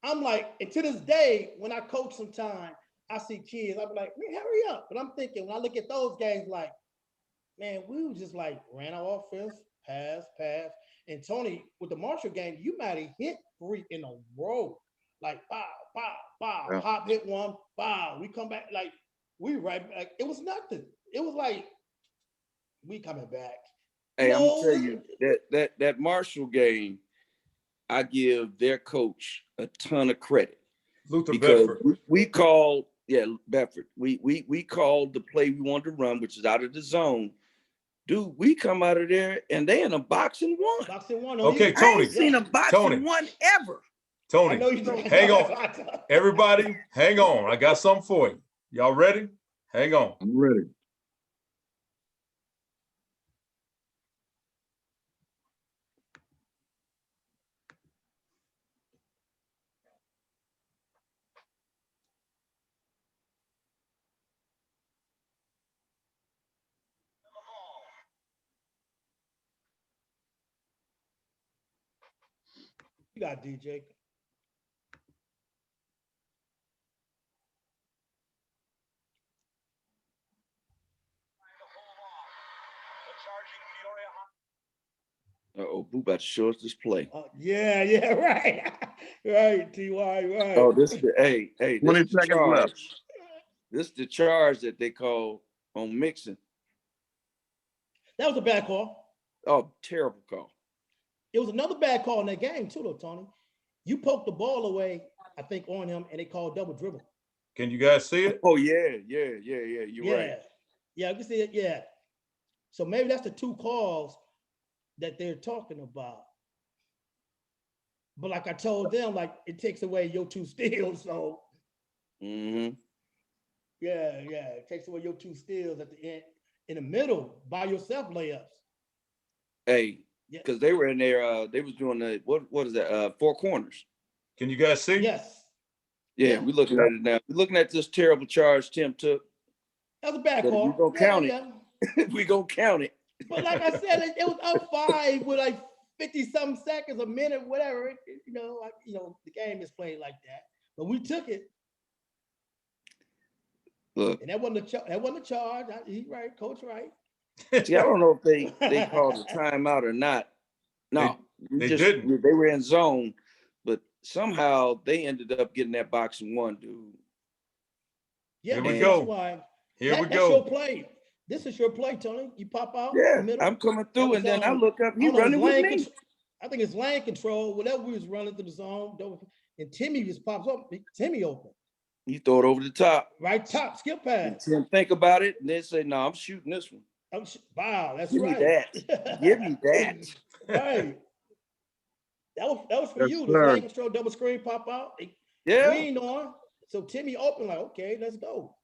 [SPEAKER 1] I'm like, and to this day, when I coach sometime, I see kids, I'm like, man, hurry up. But I'm thinking, when I look at those games, like, man, we was just like, ran our offense, pass. And Tony, with the Marshall game, you might have hit 3 in a row. Like, bow,
[SPEAKER 4] Yeah.
[SPEAKER 1] Hop hit one, bow. We come back, like, we right back. It was nothing. It was like, we coming back.
[SPEAKER 3] Hey, I'm gonna tell you that Marshall game, I give their coach a ton of credit.
[SPEAKER 2] Luther
[SPEAKER 3] Because
[SPEAKER 2] Bedford.
[SPEAKER 3] we called, Bedford. We called the play we wanted to run, which is out of the zone. Dude, we come out of there and they in a boxing one.
[SPEAKER 1] Boxing one.
[SPEAKER 2] Okay,
[SPEAKER 3] I
[SPEAKER 2] Tony.
[SPEAKER 3] ain't seen a boxing one ever.
[SPEAKER 2] Tony,
[SPEAKER 1] I know you
[SPEAKER 2] hang on. Everybody, hang on. I got something for you. Y'all ready? Hang on.
[SPEAKER 4] I'm ready.
[SPEAKER 1] You got DJ.
[SPEAKER 3] Uh-oh, Boo about to show us this play.
[SPEAKER 1] Yeah, right. Right, TY, right.
[SPEAKER 3] Oh, this is hey, this
[SPEAKER 4] 20
[SPEAKER 3] is the
[SPEAKER 4] seconds left.
[SPEAKER 3] charge. This is the charge that they call on mixing.
[SPEAKER 1] That was a bad call.
[SPEAKER 3] Oh, terrible call.
[SPEAKER 1] It was another bad call in that game, too, though, Tony. You poked the ball away, I think, on him, and they called double dribble.
[SPEAKER 2] Can you guys see it?
[SPEAKER 3] Oh, yeah. You're right.
[SPEAKER 1] Yeah, I can see it. Yeah. So maybe that's the two calls that they're talking about. But like I told them, like it takes away your 2 steals. So
[SPEAKER 3] Mm-hmm.
[SPEAKER 1] yeah, it takes away your 2 steals at the end, in the middle, by yourself layups.
[SPEAKER 3] Hey,
[SPEAKER 1] Yeah.
[SPEAKER 3] because they were in there, they was doing the what is that? 4 corners.
[SPEAKER 2] Can you guys see?
[SPEAKER 1] Yes,
[SPEAKER 3] Yeah, we're looking at it now. We're looking at this terrible charge Tim took.
[SPEAKER 1] that was a bad
[SPEAKER 3] But
[SPEAKER 1] call.
[SPEAKER 3] we gonna count it.
[SPEAKER 1] Yeah.
[SPEAKER 3] We gonna count it.
[SPEAKER 1] But like I said, it was up 5 with like 50-something seconds, a minute, whatever. The game is played like that. But we took it.
[SPEAKER 3] Look,
[SPEAKER 1] And that wasn't a charge. He's right, coach right.
[SPEAKER 3] see, I don't know if they called a timeout or not. No,
[SPEAKER 2] They didn't.
[SPEAKER 3] They were in zone, but somehow they ended up getting that boxing one, dude.
[SPEAKER 1] Yeah,
[SPEAKER 2] Here we
[SPEAKER 1] that's
[SPEAKER 2] go.
[SPEAKER 1] why.
[SPEAKER 2] Here we
[SPEAKER 1] That's your
[SPEAKER 2] go.
[SPEAKER 1] play. This is your play, Tony. You pop out.
[SPEAKER 3] Yeah,
[SPEAKER 1] middle.
[SPEAKER 3] I'm coming through,
[SPEAKER 1] was
[SPEAKER 3] and then I
[SPEAKER 1] on-
[SPEAKER 3] look up. He
[SPEAKER 1] I don't know,
[SPEAKER 3] running with
[SPEAKER 1] lane
[SPEAKER 3] me.
[SPEAKER 1] I think it's lane control. Whatever we was running through the zone, and Timmy just pops up. Timmy open.
[SPEAKER 3] You throw it over the top.
[SPEAKER 1] Right top, skip
[SPEAKER 3] And
[SPEAKER 1] pass.
[SPEAKER 3] Tim think about it, and then say, "No, I'm shooting this one.
[SPEAKER 1] Wow, that's
[SPEAKER 3] Give
[SPEAKER 1] right.
[SPEAKER 3] me that. Give me that."
[SPEAKER 1] Right. That was for
[SPEAKER 4] Yes,
[SPEAKER 1] you. The
[SPEAKER 4] sir.
[SPEAKER 1] lane control, double screen, pop out.
[SPEAKER 3] Yeah,
[SPEAKER 1] Leaned on. So Timmy open, like, okay, let's go.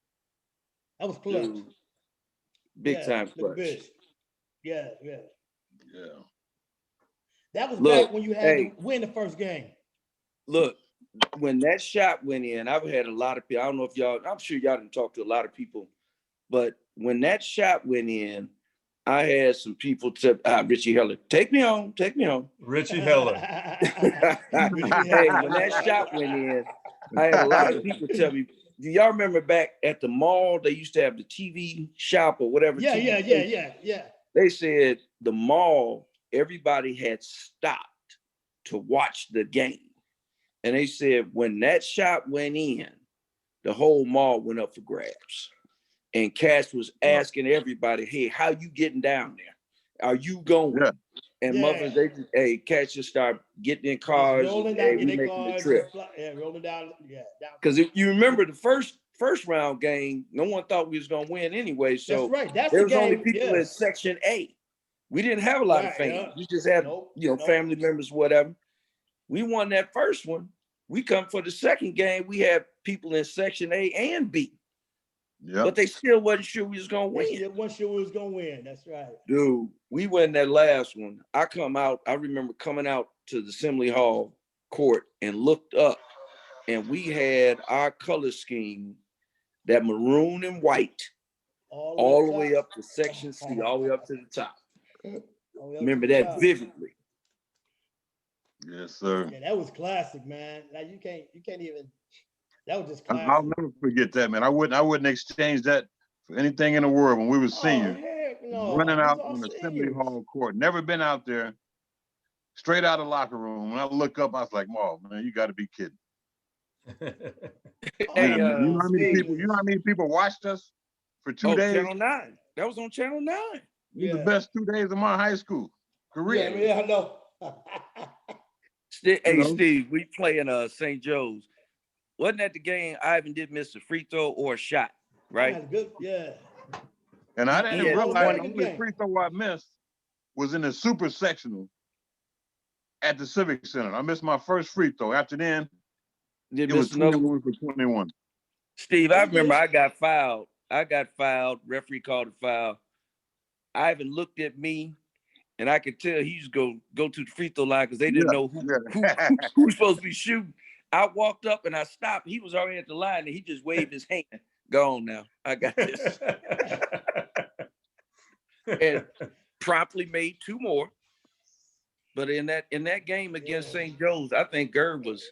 [SPEAKER 1] That was clutch.
[SPEAKER 3] dude. Big time
[SPEAKER 1] look
[SPEAKER 3] clutch.
[SPEAKER 1] big. Yeah.
[SPEAKER 4] Yeah.
[SPEAKER 1] That was
[SPEAKER 3] Look,
[SPEAKER 1] back when you had
[SPEAKER 3] hey.
[SPEAKER 1] to win the first game.
[SPEAKER 3] Look, when that shot went in, I've had a lot of people. I don't know if y'all. I'm sure y'all didn't talk to a lot of people, but when that shot went in, I had some people to Richie Heller, take me home.
[SPEAKER 2] Richie Heller.
[SPEAKER 3] Hey, when that shot went in, I had a lot of people tell me, do y'all remember back at the mall, they used to have the TV shop or whatever?
[SPEAKER 1] Yeah.
[SPEAKER 3] They said the mall, everybody had stopped to watch the game. And they said when that shot went in, the whole mall went up for grabs. And Cash was asking everybody, hey, how you getting down there? Are you going?
[SPEAKER 4] Yeah.
[SPEAKER 3] And
[SPEAKER 1] Yeah.
[SPEAKER 3] muffins, they just, hey, cats just start getting in
[SPEAKER 1] Just
[SPEAKER 3] cars.
[SPEAKER 1] rolling
[SPEAKER 3] And,
[SPEAKER 1] down,
[SPEAKER 3] hey,
[SPEAKER 1] get
[SPEAKER 3] we
[SPEAKER 1] their
[SPEAKER 3] making the
[SPEAKER 1] cars,
[SPEAKER 3] trip.
[SPEAKER 1] rolling down, down.
[SPEAKER 3] Because if you remember the first round game, no one thought we was gonna win anyway. So
[SPEAKER 1] That's right. That's
[SPEAKER 3] there
[SPEAKER 1] the
[SPEAKER 3] was only
[SPEAKER 1] game.
[SPEAKER 3] people in Section A. We didn't have a lot of fans.
[SPEAKER 1] Yeah.
[SPEAKER 3] We just had,
[SPEAKER 1] Nope.
[SPEAKER 3] family members, whatever. We won that first one. We come for the second game. We had people in Section A and B.
[SPEAKER 4] Yeah.
[SPEAKER 3] But they still wasn't sure we was gonna win.
[SPEAKER 1] They wasn't sure we was gonna win. That's right.
[SPEAKER 3] Dude, we win that last one. I remember coming out to the Assembly Hall court and looked up, and we had our color scheme, that maroon and white, all the way up to Section C, all the way up to the top. Remember that vividly.
[SPEAKER 4] Yes, sir.
[SPEAKER 1] Yeah, that was classic, man. Like you can't even. That was just classic.
[SPEAKER 4] I'll never forget that, man. I wouldn't exchange that for anything in the world when we were seniors.
[SPEAKER 1] Heck no.
[SPEAKER 4] Running out on the Assembly Hall court. Never been out there. Straight out of the locker room. When I look up, I was like, "Mom, man, you got to be kidding."
[SPEAKER 3] Hey,
[SPEAKER 4] you know how many people watched us for 2 days?
[SPEAKER 3] Channel 9. That was on Channel 9.
[SPEAKER 4] It was the best 2 days of my high school career.
[SPEAKER 1] Yeah, I know.
[SPEAKER 3] Steve, we playing St. Joe's. Wasn't that the game Ivan did miss a free throw or a shot, right?
[SPEAKER 1] Good, yeah.
[SPEAKER 4] And I didn't realize the only free throw I missed was in the super sectional at the Civic Center. I missed my first free throw. After then, it was 21 for 21.
[SPEAKER 3] Steve, I remember I got fouled. Referee called a foul. Ivan looked at me, and I could tell he was go to the free throw line because they didn't know who was supposed to be shooting. I walked up and I stopped. He was already at the line, and he just waved his hand. Go on now. I got this. And promptly made 2 more. But in that game against St. Joe's, I think Gerb was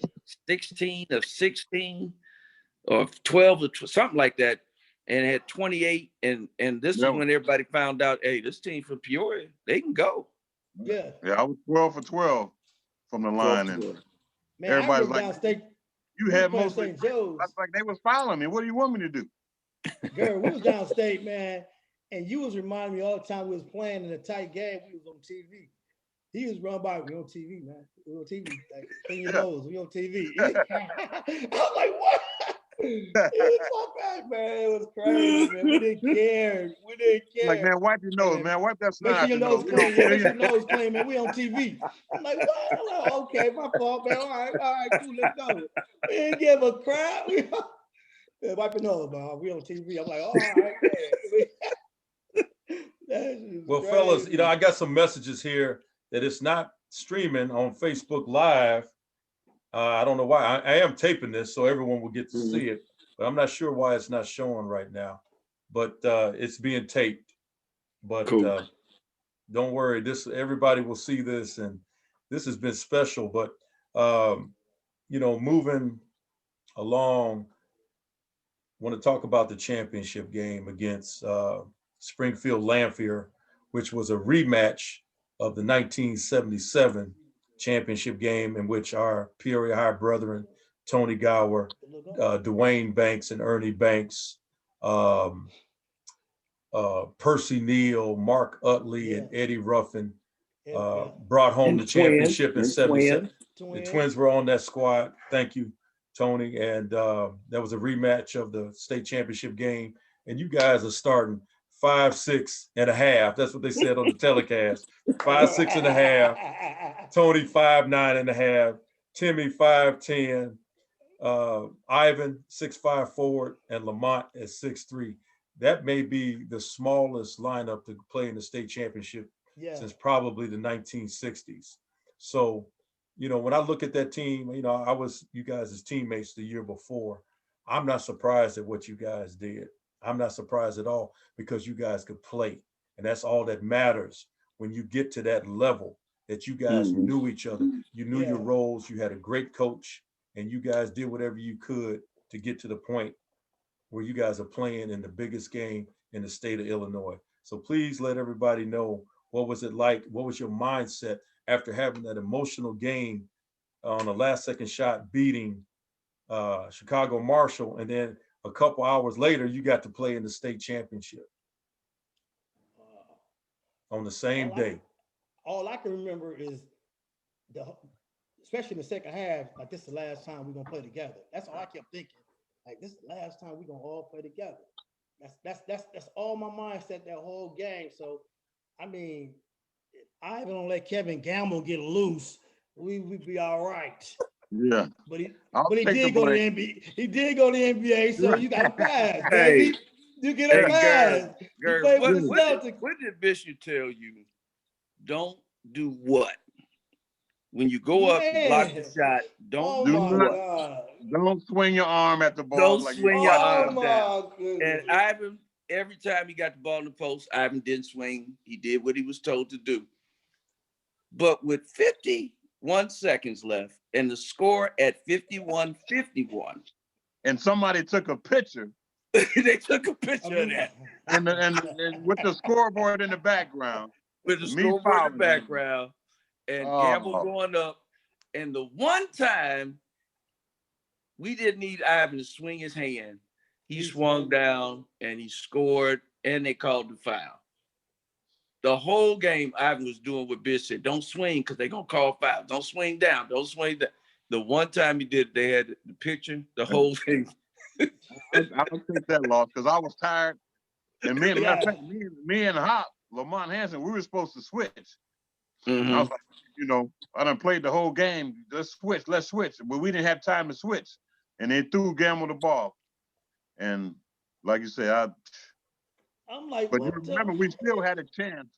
[SPEAKER 3] 16 of 16 or 12 of something like that, and had 28. And this is when everybody found out, hey, this team from Peoria, they can go.
[SPEAKER 1] Yeah.
[SPEAKER 4] Yeah, I was 12 for 12 from the line. And
[SPEAKER 1] man,
[SPEAKER 4] everybody's like,
[SPEAKER 1] downstate,
[SPEAKER 4] you had most
[SPEAKER 1] St. Joe's.
[SPEAKER 4] I was like, they was following me. What do you want me to do?
[SPEAKER 1] Girl, we was downstate, man. And you was reminding me all the time we was playing in a tight game. We was on TV. He was run by, we on TV, man. We on TV. Like, in your nose, we on TV. I was like, what? It was so bad, man. It was crazy, man. We didn't care.
[SPEAKER 4] Like, man, wipe your nose, man. Wipe that snot.
[SPEAKER 1] Make sure your nose clean. Yeah, make sure your nose clean, man. We on TV. I'm like, what? I'm like, okay, my fault, man. All right, cool, let's go. We didn't give a crap. Yeah, wipe your nose, man. We on TV. I'm like, all right, man.
[SPEAKER 2] Well, fellas, I got some messages here that it's not streaming on Facebook Live. I don't know why. I am taping this so everyone will get to see it, but I'm not sure why it's not showing right now. But it's being taped. But cool. Don't worry, everybody will see this, and this has been special. But moving along, I want to talk about the championship game against Springfield Lanphier, which was a rematch of the 1977 championship game in which our Peoria High brethren, Tony Gower, Dwayne Banks and Ernie Banks, Percy Neal, Mark Utley, and Eddie Ruffin brought home the championship in 77. The Twins were on that squad. Thank you, Tony. And that was a rematch of the state championship game. And you guys are starting 5'6.5". That's what they said on the telecast. 5'6.5". Tony 5'9.5". Timmy 5'10". Ivan 6'5" forward, and Lamont at 6'3". That may be the smallest lineup to play in the state championship since probably the 1960s. So, when I look at that team, I was you guys' teammates the year before. I'm not surprised at what you guys did. I'm not surprised at all because you guys could play. And that's all that matters when you get to that level, that you guys knew each other. You knew your roles. You had a great coach, and you guys did whatever you could to get to the point where you guys are playing in the biggest game in the state of Illinois. So please let everybody know, what was it like? What was your mindset after having that emotional game on a last second shot beating Chicago Marshall, and then a couple hours later, you got to play in the state championship on the same day?
[SPEAKER 1] all I can remember is especially in the second half, like this is the last time we're gonna play together. That's all I kept thinking. Like this is the last time we're gonna all play together. That's all my mind said that whole game. So I mean, if I don't let Kevin Gamble get loose, we'd be all right.
[SPEAKER 4] Yeah,
[SPEAKER 1] But he
[SPEAKER 4] I'll
[SPEAKER 1] but he
[SPEAKER 4] take the
[SPEAKER 1] did go to the
[SPEAKER 4] blame.
[SPEAKER 1] NBA. He did go to the NBA, so you got a pass,
[SPEAKER 3] Hey,
[SPEAKER 1] baby. You get a
[SPEAKER 3] hey,
[SPEAKER 1] pass. He
[SPEAKER 3] Gerb,
[SPEAKER 1] played for the Celtics.
[SPEAKER 3] what did Bishop tell you? Don't do what? When you go up to block the
[SPEAKER 1] Man,
[SPEAKER 3] shot, don't
[SPEAKER 1] oh
[SPEAKER 4] Do
[SPEAKER 3] do
[SPEAKER 1] my
[SPEAKER 4] not,
[SPEAKER 3] what?
[SPEAKER 1] God.
[SPEAKER 4] don't swing your arm at the ball
[SPEAKER 3] Don't
[SPEAKER 4] like you
[SPEAKER 3] swing your
[SPEAKER 4] block.
[SPEAKER 1] Oh
[SPEAKER 3] arm down.
[SPEAKER 1] my
[SPEAKER 3] And
[SPEAKER 1] goodness.
[SPEAKER 3] Ivan, every time he got the ball in the post, Ivan didn't swing. He did what he was told to do. But with 51 seconds left and the score at 51-51,
[SPEAKER 4] And somebody took a picture
[SPEAKER 3] they took a
[SPEAKER 1] I
[SPEAKER 3] picture of
[SPEAKER 1] mean,
[SPEAKER 3] that
[SPEAKER 4] and with the scoreboard in the background,
[SPEAKER 3] with the
[SPEAKER 4] me
[SPEAKER 3] scoreboard in the
[SPEAKER 4] fouling him.
[SPEAKER 3] background and Gamble
[SPEAKER 4] Oh,
[SPEAKER 3] going up. And the one time we didn't need Ivan to swing his hand, he swung down and he scored and they called the foul. The whole game, Ivan was doing what Bish said. Don't swing because they're going to call foul. Don't swing down. Don't swing down. The one time he did, they had the picture, the whole thing.
[SPEAKER 4] I'll take that loss because I was tired. And matter of
[SPEAKER 1] yeah.
[SPEAKER 4] fact, me and Hop, Lamont Hanson, we were supposed to switch. And I
[SPEAKER 3] Mhm.
[SPEAKER 4] was like, I done played the whole game. Let's switch. But we didn't have time to switch. And they threw Gamble the ball. And like you say,
[SPEAKER 1] I'm like,
[SPEAKER 4] but you
[SPEAKER 1] what the?
[SPEAKER 4] remember, we still had a chance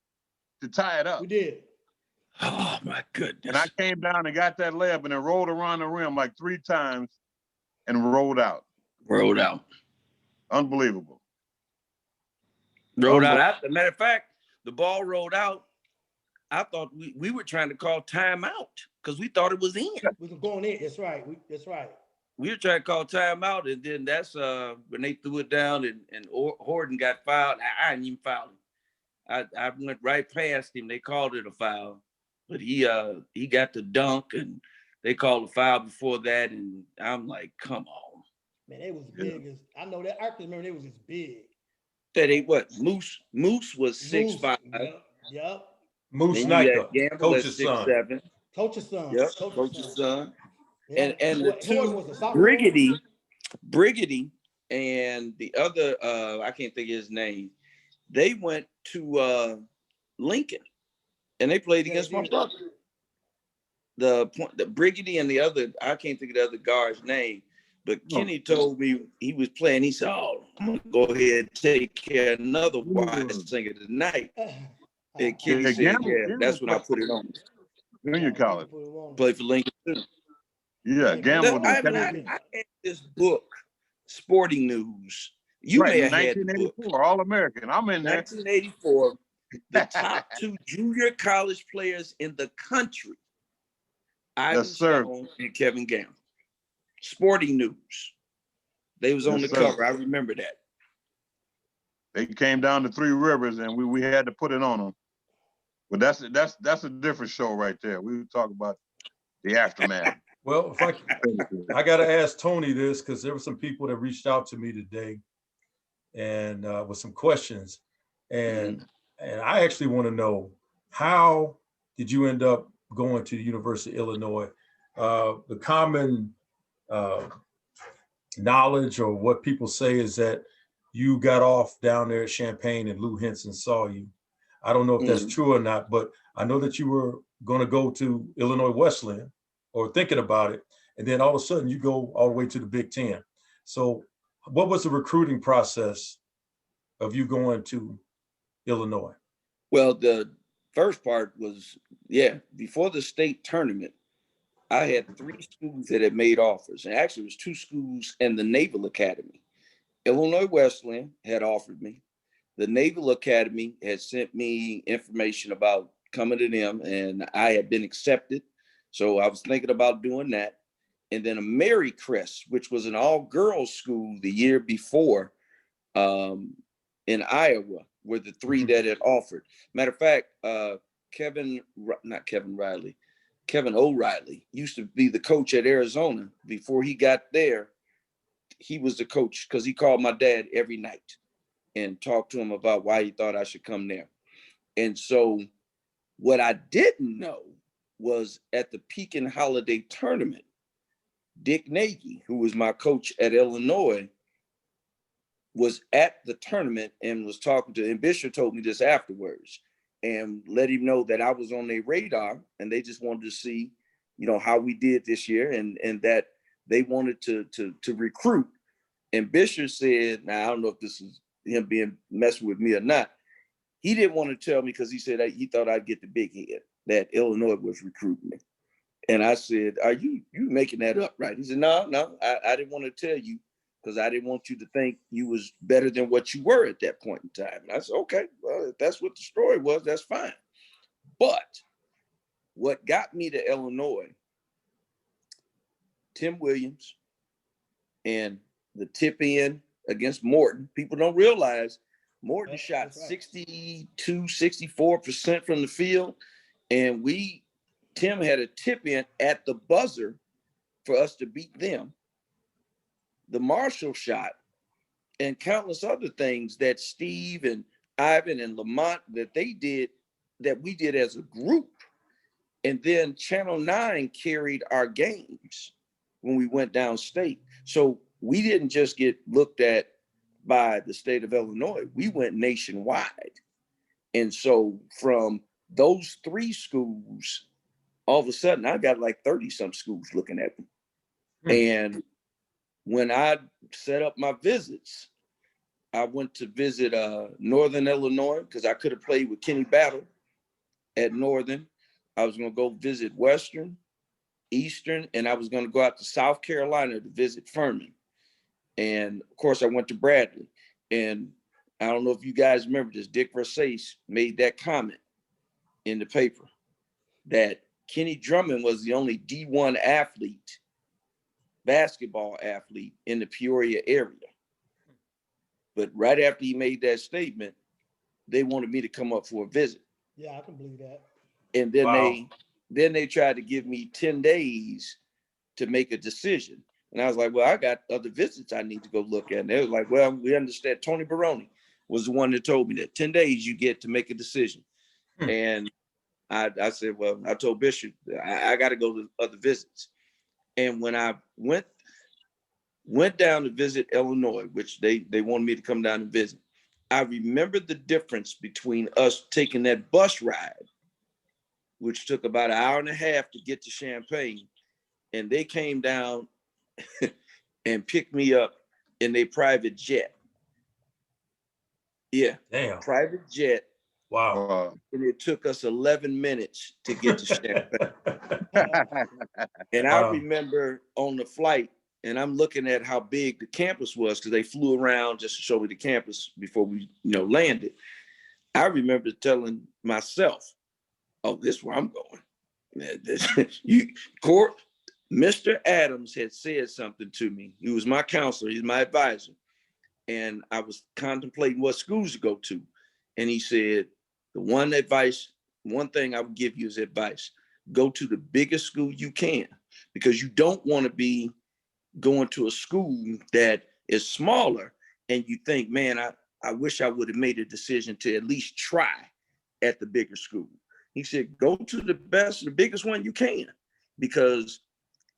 [SPEAKER 4] to tie it up.
[SPEAKER 1] We did.
[SPEAKER 3] Oh, my
[SPEAKER 4] And I
[SPEAKER 3] goodness.
[SPEAKER 4] came down and got that layup and then rolled around the rim like 3 times and rolled out.
[SPEAKER 3] Rolled out.
[SPEAKER 4] Unbelievable.
[SPEAKER 3] Rolled out. As a matter of fact, the ball rolled out. I thought we were trying to call timeout because we thought it was in.
[SPEAKER 1] We were going in. That's right. That's right.
[SPEAKER 3] We were trying to call timeout, and then that's when they threw it down and Horton got fouled. I didn't even foul him. I went right past him. They called it a foul, but he got the dunk, and they called a foul before that, and I'm like, come on.
[SPEAKER 1] Man, it was big as I know that. I can remember it was as big.
[SPEAKER 3] That ain't what Moose was 6'5".
[SPEAKER 1] Yep.
[SPEAKER 2] Moose
[SPEAKER 3] Then you
[SPEAKER 2] Sniper,
[SPEAKER 3] had Gamble at
[SPEAKER 2] coach's son.
[SPEAKER 3] 6'7".
[SPEAKER 1] Coach's son.
[SPEAKER 3] Yep, coach's son.
[SPEAKER 1] Yeah.
[SPEAKER 3] And the
[SPEAKER 1] Horton
[SPEAKER 3] two
[SPEAKER 1] was a sophomore.
[SPEAKER 3] Briggity and the other I can't think of his name. They went to Lincoln and they played against my brother. The Briggity and the other, I can't think of the other guard's name, but Kenny told me he was playing. He said, "Oh, I'm gonna go ahead and take care of another Wysinger tonight." And Kenny said, "Yeah, that's when I put it on."
[SPEAKER 4] Junior college.
[SPEAKER 3] Play for Lincoln too.
[SPEAKER 4] Yeah, Gamble.
[SPEAKER 3] I had this book, Sporting News. You
[SPEAKER 4] right,
[SPEAKER 3] may have had the book.
[SPEAKER 4] 1984, All-American. I'm in there.
[SPEAKER 3] 1984, the top 2 junior college players in the country. Ivan Stone and Kevin Gamble. Sporting News. They was on the cover. I remember that.
[SPEAKER 4] They came down to Three Rivers and we had to put it on them. But that's a different show right there. We talk about the aftermath.
[SPEAKER 2] Well, if I got to ask Tony this because there were some people that reached out to me today and with some questions. And I actually want to know, how did you end up going to the University of Illinois? The common knowledge or what people say is that you got off down there at Champaign and Lou Henson saw you. I don't know if that's true or not, but I know that you were going to go to Illinois Wesleyan or thinking about it. And then all of a sudden you go all the way to the Big Ten. So what was the recruiting process of you going to Illinois?
[SPEAKER 3] Well, the first part was, before the state tournament, I had 3 schools that had made offers. And actually it was 2 schools and the Naval Academy. Illinois Wesleyan had offered me. The Naval Academy had sent me information about coming to them, and I had been accepted. So I was thinking about doing that. And then a Mary Crest, which was an all-girls school the year before in Iowa, were the 3 that had offered. Matter of fact, Kevin O'Reilly used to be the coach at Arizona. Before he got there, he was the coach because he called my dad every night and talked to him about why he thought I should come there. And so What I didn't know was at the Pekin Holiday Tournament, Dick Nagy, who was my coach at Illinois, was at the tournament and was talking to, and Bishop told me this afterwards, and let him know that I was on their radar, and they just wanted to see, you know, how we did this year, and that they wanted to recruit. And Bishop said, now I don't know if this is him being messing with me or not. He didn't want to tell me because he said he thought I'd get the big head that Illinois was recruiting me. And I said, are you making that up, right? He said, no, I didn't want to tell you because I didn't want you to think you was better than what you were at that point in time. And I said, okay, well, if that's what the story was, that's fine. But what got me to Illinois, Tim Williams and the tip in against Morton, people don't realize Morton shot 62, 64% from the field. And Tim had a tip in at the buzzer for us to beat them. The Marshall shot and countless other things that Steve and Ivan and Lamont that we did as a group. And then Channel 9 carried our games when we went downstate. So we didn't just get looked at by the state of Illinois, we went nationwide. And so from those 3 schools, all of a sudden I got like 30 some schools looking at me. And when I set up my visits, I went to visit Northern Illinois because I could have played with Kenny Battle at Northern. I was going to go visit Western, Eastern, and I was going to go out to South Carolina to visit Furman. And of course, I went to Bradley. And I don't know if you guys remember this, Dick Versace made that comment in the paper that Kenny Drummond was the only D1 athlete, basketball athlete in the Peoria area. But right after he made that statement, they wanted me to come up for a visit.
[SPEAKER 1] Yeah, I can believe that.
[SPEAKER 3] And then they tried to give me 10 days to make a decision. And I was like, well, I got other visits I need to go look at. And they was like, well, we understand. Tony Baroni was the one that told me that 10 days you get to make a decision. And I said, well, I told Bishop, I got to go to other visits. And when I went down to visit Illinois, which they wanted me to come down and visit, I remembered the difference between us taking that bus ride, which took about an hour and a half to get to Champaign, and they came down and picked me up in their private jet. Yeah.
[SPEAKER 2] Damn.
[SPEAKER 3] Private jet.
[SPEAKER 2] Wow.
[SPEAKER 3] And it took us 11 minutes to get to Champaign. And I remember on the flight, and I'm looking at how big the campus was because they flew around just to show me the campus before we, landed. I remember telling myself, oh, this is where I'm going. Mr. Adams had said something to me. He was my counselor. He's my advisor. And I was contemplating what schools to go to. And he said, the one thing I would give you is advice. Go to the biggest school you can, because you don't want to be going to a school that is smaller and you think, man, I wish I would have made a decision to at least try at the bigger school. He said, go to the biggest one you can, because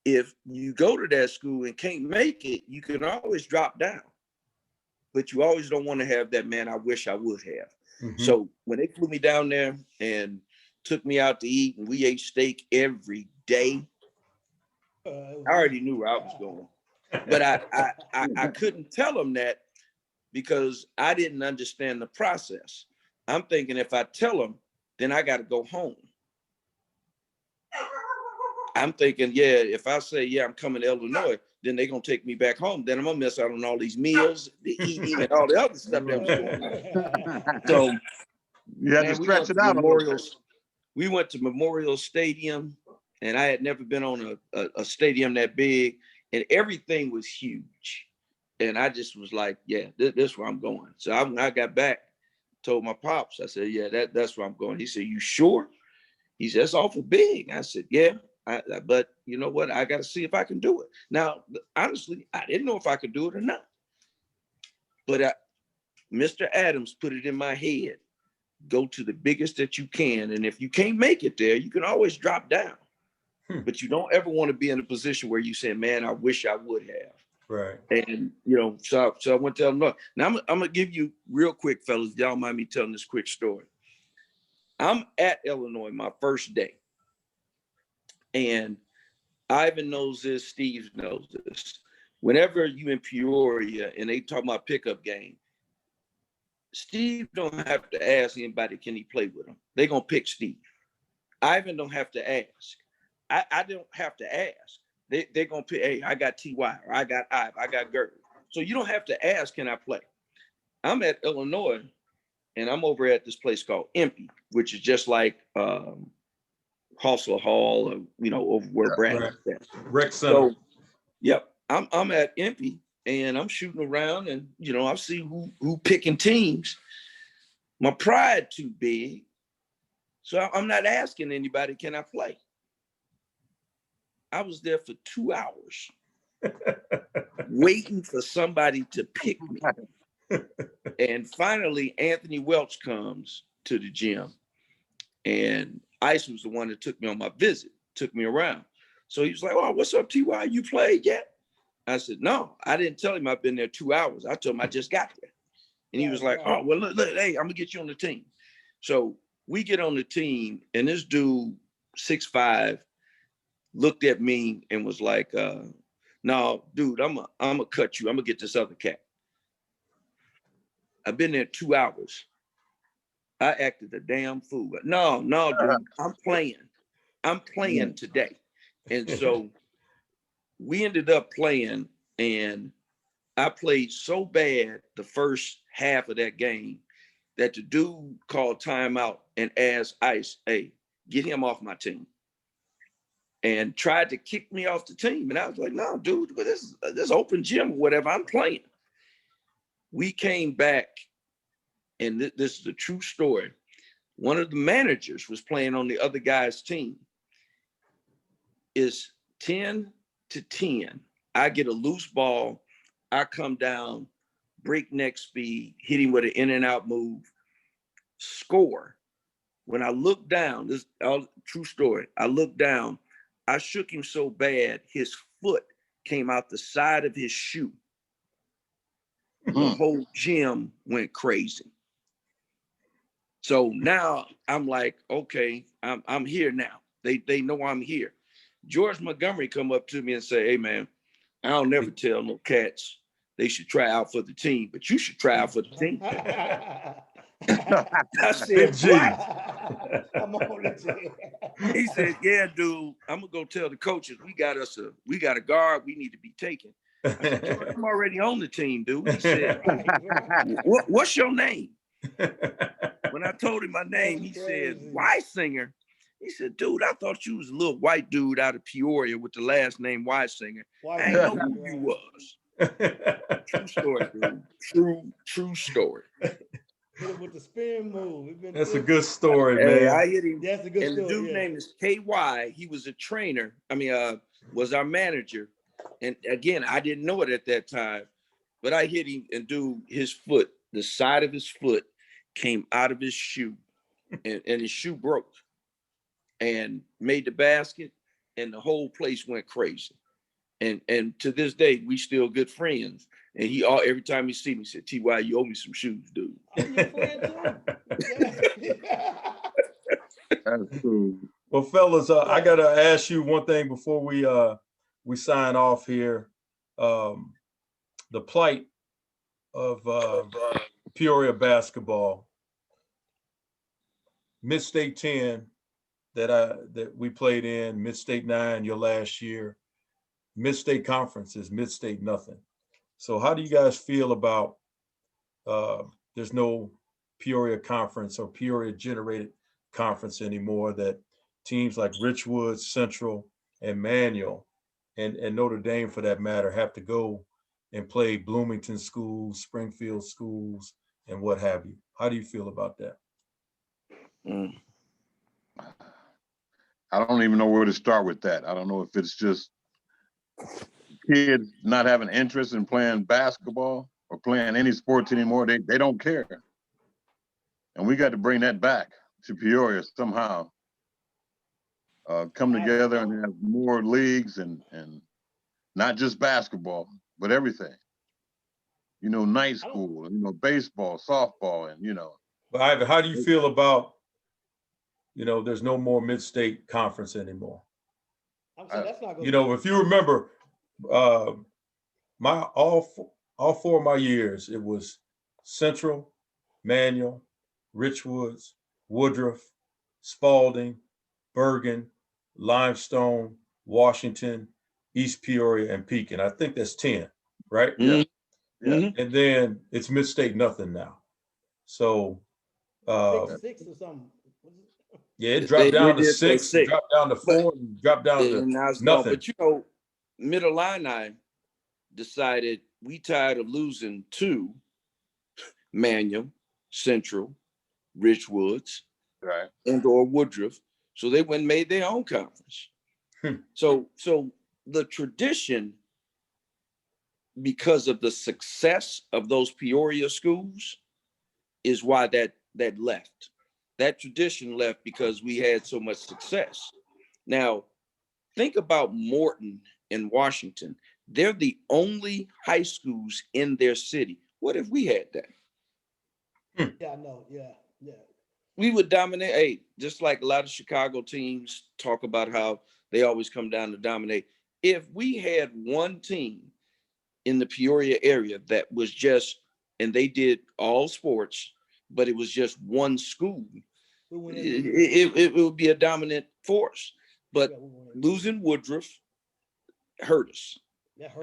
[SPEAKER 3] if you go to that school and can't make it, you can always drop down. But you always don't want to have that, man, I wish I would have. Mm-hmm. So when they flew me down there and took me out to eat, and we ate steak every day, I already knew where I was going. But I couldn't tell them that because I didn't understand the process. I'm thinking if I tell them, then I got to go home. I'm thinking, if I say, I'm coming to Illinois, then they're going to take me back home. Then I'm going to miss out on all these meals, the eating, and all the other stuff that was going on. So
[SPEAKER 4] you had to stretch it out.
[SPEAKER 3] We went to Memorial Stadium, and I had never been on a stadium that big, and everything was huge. And I just was like, this is where I'm going. So I got back, told my pops, I said, that's where I'm going. He said, you sure? He said, that's awful big. I said, yeah. But you know what? I got to see if I can do it. Now, honestly, I didn't know if I could do it or not. But Mr. Adams put it in my head go to the biggest that you can. And if you can't make it there, you can always drop down. But you don't ever want to be in a position where you say, man, I wish I would have.
[SPEAKER 2] Right.
[SPEAKER 3] And, so I went to Illinois. Now, I'm going to give you real quick, fellas, y'all mind me telling this quick story. I'm at Illinois my first day. And Ivan knows this, Steve knows this. Whenever you in Peoria and they talk about pickup game, Steve don't have to ask anybody, can he play with him? They're going to pick Steve. Ivan don't have to ask. I don't have to ask. They're going to pick, hey, I got T.Y. or I got Ivan, I got Gert. So you don't have to ask, can I play? I'm at Illinois and I'm over at this place called Empty, which is just like Hostler Hall, or, over where Brandon is.
[SPEAKER 2] Rec Center.
[SPEAKER 3] So, yep, I'm at Empty and I'm shooting around and, I see who picking teams. My pride too big. So I'm not asking anybody, can I play? I was there for 2 hours waiting for somebody to pick me. And finally, Anthony Welch comes to the gym. And Ice was the one that took me on my visit, took me around. So he was like, oh, what's up, T.Y.? You played yet? I said, no, I didn't tell him I've been there 2 hours. I told him I just got there. And he was like, oh, well, look, hey, I'm going to get you on the team. So we get on the team, and this dude, 6'5", looked at me and was like, no, dude, I'm gonna cut you. I'm gonna get this other cat. I've been there 2 hours. I acted a damn fool. No, dude, I'm playing. I'm playing today. And so we ended up playing, and I played so bad the first half of that game that the dude called timeout and asked Ice, hey, get him off my team. And tried to kick me off the team. And I was like, no, dude, this open gym or whatever, I'm playing. We came back, and this is a true story. One of the managers was playing on the other guy's team. It's 10-10. I get a loose ball. I come down, breakneck speed, hit him with an in and out move, score. When I look down, this is all true story. I look down, I shook him so bad, his foot came out the side of his shoe. The whole gym went crazy. So now I'm like, okay, I'm here now. They know I'm here. George Montgomery come up to me and say, hey, man, I don't never tell no cats they should try out for the team, but you should try out for the team. I said, what?
[SPEAKER 1] I'm on the team.
[SPEAKER 3] He said, yeah, dude, I'm gonna go tell the coaches we got a guard we need to be taking. I said, George, I'm already on the team, dude. He said, what's your name? When I told him my name, he said, Wysinger. He said, dude, I thought you was a little white dude out of Peoria with the last name Wysinger. I ain't know who you was. True story, dude. True story.
[SPEAKER 1] Hit him with the spin move.
[SPEAKER 2] That's a good story, man.
[SPEAKER 3] Hey, I hit him.
[SPEAKER 1] That's a good story.
[SPEAKER 3] And the dude's name is KY. He was a trainer. Was our manager. And again, I didn't know it at that time, but I hit him, and dude, his foot, the side of his foot came out of his shoe, and his shoe broke and made the basket, and the whole place went crazy. And to this day, we still good friends. And every time he see me, he said, T.Y., you owe me some shoes, dude.
[SPEAKER 1] I'm your friend too.
[SPEAKER 4] That's cool.
[SPEAKER 2] Well, fellas, I gotta ask you one thing before we sign off here. The plight of Peoria basketball. Mid-State 10 that we played in, Mid-State 9 your last year. Mid-State Conference is Mid-State nothing. So how do you guys feel about there's no Peoria Conference or Peoria generated conference anymore, that teams like Richwood, Central, and Manual, and Notre Dame for that matter, have to go and play Bloomington schools, Springfield schools, and what have you? How do you feel about that?
[SPEAKER 4] I don't even know where to start with that. I don't know if it's just kids not having interest in playing basketball or playing any sports anymore. They don't care. And we got to bring that back to Peoria somehow. Come together and have more leagues and not just basketball, but everything. You know, night school, you know, baseball, softball, and, you know.
[SPEAKER 2] But Ivan, how do you feel about, you know, there's no more mid-state conference anymore?
[SPEAKER 1] I'm saying that's not going
[SPEAKER 2] you know, if you remember, my all four of my years, it was Central, Manual, Richwoods, Woodruff, Spalding, Bergen, Limestone, Washington, East Peoria, and Pekin. I think that's 10, right?
[SPEAKER 3] Yeah.
[SPEAKER 2] Yeah. And then it's mid-state nothing now. So
[SPEAKER 1] 6 or something.
[SPEAKER 2] yeah, it dropped down to 6, dropped down to 4, and dropped down to nothing.
[SPEAKER 3] But you know, Middle Illini decided we tired of losing to Manual, Central, Richwoods,
[SPEAKER 4] right,
[SPEAKER 3] and or Woodruff. So they went and made their own conference. So the tradition, because of the success of those Peoria schools, is why that left. That tradition left because we had so much success. Now, think about Morton in Washington. They're the only high schools in their city. What if we had that?
[SPEAKER 1] Yeah, I know. Yeah.
[SPEAKER 3] We would dominate. Hey, just like a lot of Chicago teams talk about how they always come down to dominate. If we had one team in the Peoria area that was just, and they did all sports, but it was just one school, it would be a dominant force. But losing Woodruff hurt us.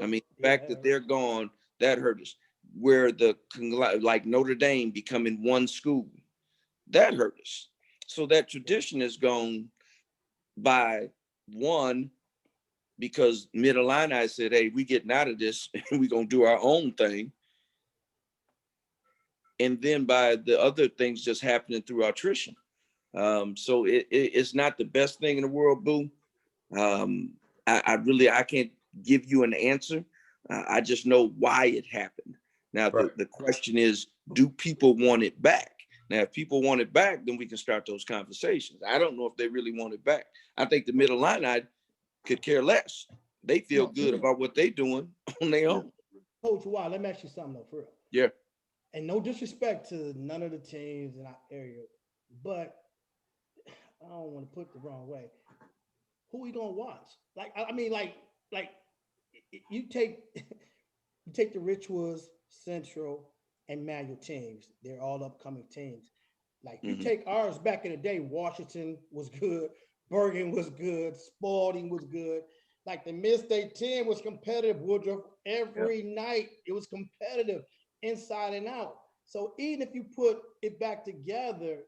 [SPEAKER 3] I mean, the fact that they're gone, that hurt us. Where like Notre Dame becoming one school, that hurt us. So that tradition is gone by one, because Mid-Illini said, hey, we getting out of this and we're going to do our own thing. And then by the other things just happening through attrition. So it's not the best thing in the world, Boo. I can't give you an answer. I just know why it happened. Now, the question is, do people want it back? Now, if people want it back, then we can start those conversations. I don't know if they really want it back. I think the Middle Illini could care less. They feel good about what they're doing on their own.
[SPEAKER 1] Coach, why? Let me ask you something though, for real.
[SPEAKER 3] Yeah.
[SPEAKER 1] And no disrespect to none of the teams in our area, but I don't want to put it the wrong way. Who we gonna watch? Like, I mean, like you take the Richwoods, Central, and Manual teams. They're all upcoming teams. Like you take ours back in the day, Washington was good, Bergen was good, Spalding was good. Like the Mid-State 10 was competitive, Woodruff. Every night it was competitive inside and out. So even if you put it back together,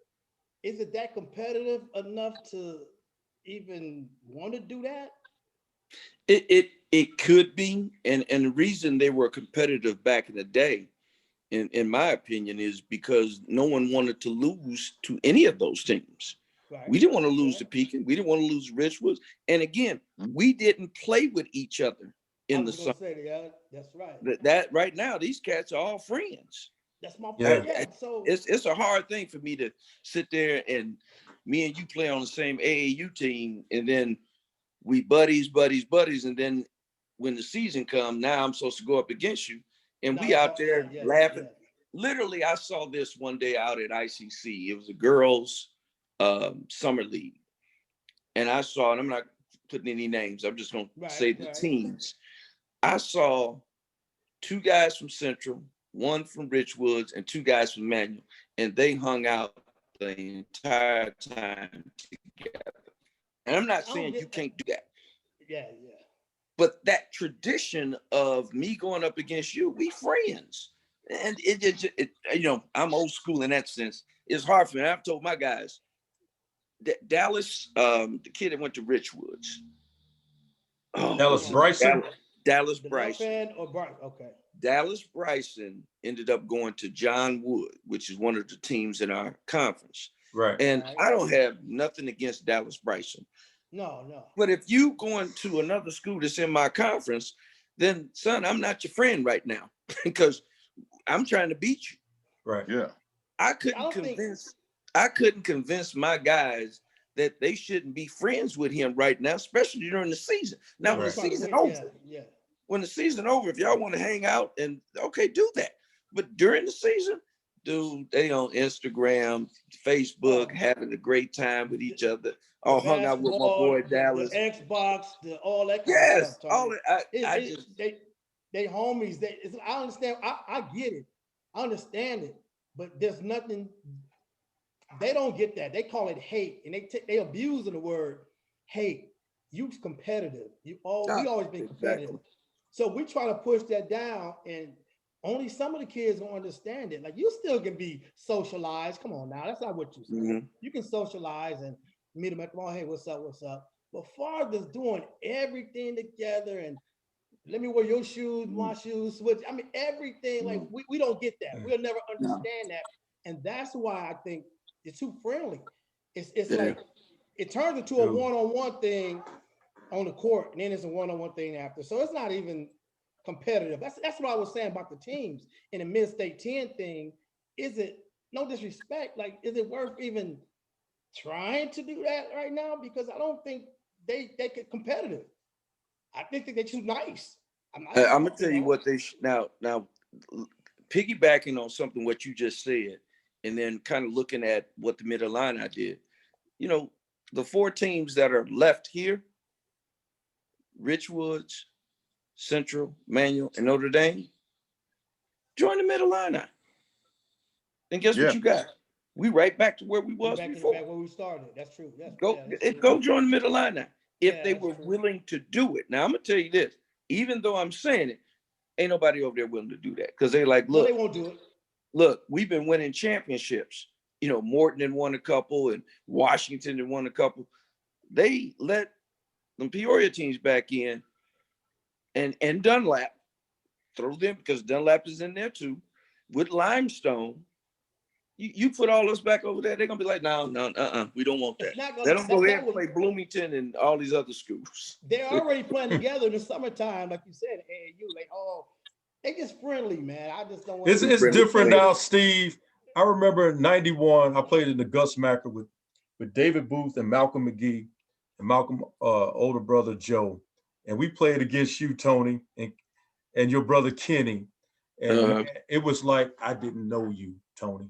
[SPEAKER 1] is it that competitive enough to even want to do that?
[SPEAKER 3] It could be. And the reason they were competitive back in the day, in my opinion, is because no one wanted to lose to any of those teams. Right. We didn't want to lose to Pekin. We didn't want to lose Richwoods. And again, we didn't play with each other in the summer.
[SPEAKER 1] That's right.
[SPEAKER 3] That right now, these cats are all friends.
[SPEAKER 1] That's my point. Yeah. So
[SPEAKER 3] it's a hard thing for me to sit there and me and you play on the same AAU team, and then we buddies, and then when the season comes, now I'm supposed to go up against you, and we out there laughing. Yeah. Literally, I saw this one day out at ICC. It was a girls' summer league, and I saw, and I'm not putting any names, I'm just going to say the teams. I saw 2 guys from Central, 1 from Richwoods, and 2 guys from Manual, and they hung out the entire time together. And I'm not saying you can't do that.
[SPEAKER 1] Yeah.
[SPEAKER 3] But that tradition of me going up against you, we friends. And it you know, I'm old school in that sense. It's hard for me. I've told my guys that Dallas, the kid that went to Richwoods.
[SPEAKER 2] Dallas Bryson?
[SPEAKER 3] Dallas Bryson.
[SPEAKER 1] Okay.
[SPEAKER 3] Dallas Bryson ended up going to John Wood, which is one of the teams in our conference.
[SPEAKER 2] Right.
[SPEAKER 3] And I don't have nothing against Dallas Bryson.
[SPEAKER 1] No.
[SPEAKER 3] But if you going to another school that's in my conference, then son, I'm not your friend right now because I'm trying to beat you.
[SPEAKER 2] Right.
[SPEAKER 4] Yeah.
[SPEAKER 3] I couldn't convince I couldn't convince my guys that they shouldn't be friends with him right now, especially during the season. Now, when the season over, when the season over, if y'all want to hang out, and okay, do that. But during the season, dude, they on Instagram, Facebook, having a great time with each other. All hung out with my boy Dallas.
[SPEAKER 1] The Xbox, all that kind of stuff.
[SPEAKER 3] All that.
[SPEAKER 1] They homies. I understand. I get it. I understand it. But there's nothing. They don't get that. They call it hate, and they abusing the word hate. You competitive. We always been competitive. Exactly. So we try to push that down, and only some of the kids don't understand it. Like, you still can be socialized. Come on now, that's not what you say. Mm-hmm. You can socialize and meet them at the mall. Hey, what's up? What's up? But far as doing everything together and let me wear your shoes, my shoes, switch. I mean, everything. Like, we don't get that. We'll never understand that, and that's why I think it's too friendly. It's like it turns into a one-on-one thing on the court, and then it's a one-on-one thing after. So it's not even competitive. That's what I was saying about the teams in the mid-state 10 thing. Is it, no disrespect, like, is it worth even trying to do that right now? Because I don't think they get competitive. I think they're too nice. I'm
[SPEAKER 3] gonna tell you what they now piggybacking on something what you just said, and then kind of looking at what the Mid-Atlantic did. You know, the 4 teams that are left here, Richwoods, Central, Manual, and Notre Dame, join the Mid-Atlantic. And guess what you got? We right back to where we was before.
[SPEAKER 1] Back where we started. That's true.
[SPEAKER 3] Go join the Mid-Atlantic if they were willing to do it. Now I'm gonna tell you this. Even though I'm saying it, ain't nobody over there willing to do that, because they're like, look,
[SPEAKER 1] no, they won't do it.
[SPEAKER 3] Look, we've been winning championships. You know, Morton had won a couple, and Washington had won a couple. They let the Peoria teams back in, and Dunlap, throw them, because Dunlap is in there too, with Limestone. You put all us back over there, they're gonna be like, no, we don't want that. They don't go there and play Bloomington and all these other schools.
[SPEAKER 1] They're already playing together in the summertime, like you said. Hey, you like, they just friendly, man. I just don't want.
[SPEAKER 2] It's different now, Steve. I remember in '91, I played in the Gus Macker with David Booth and Malcolm McGee and Malcolm older brother Joe, and we played against you, Tony, and your brother Kenny, and it was like I didn't know you, Tony.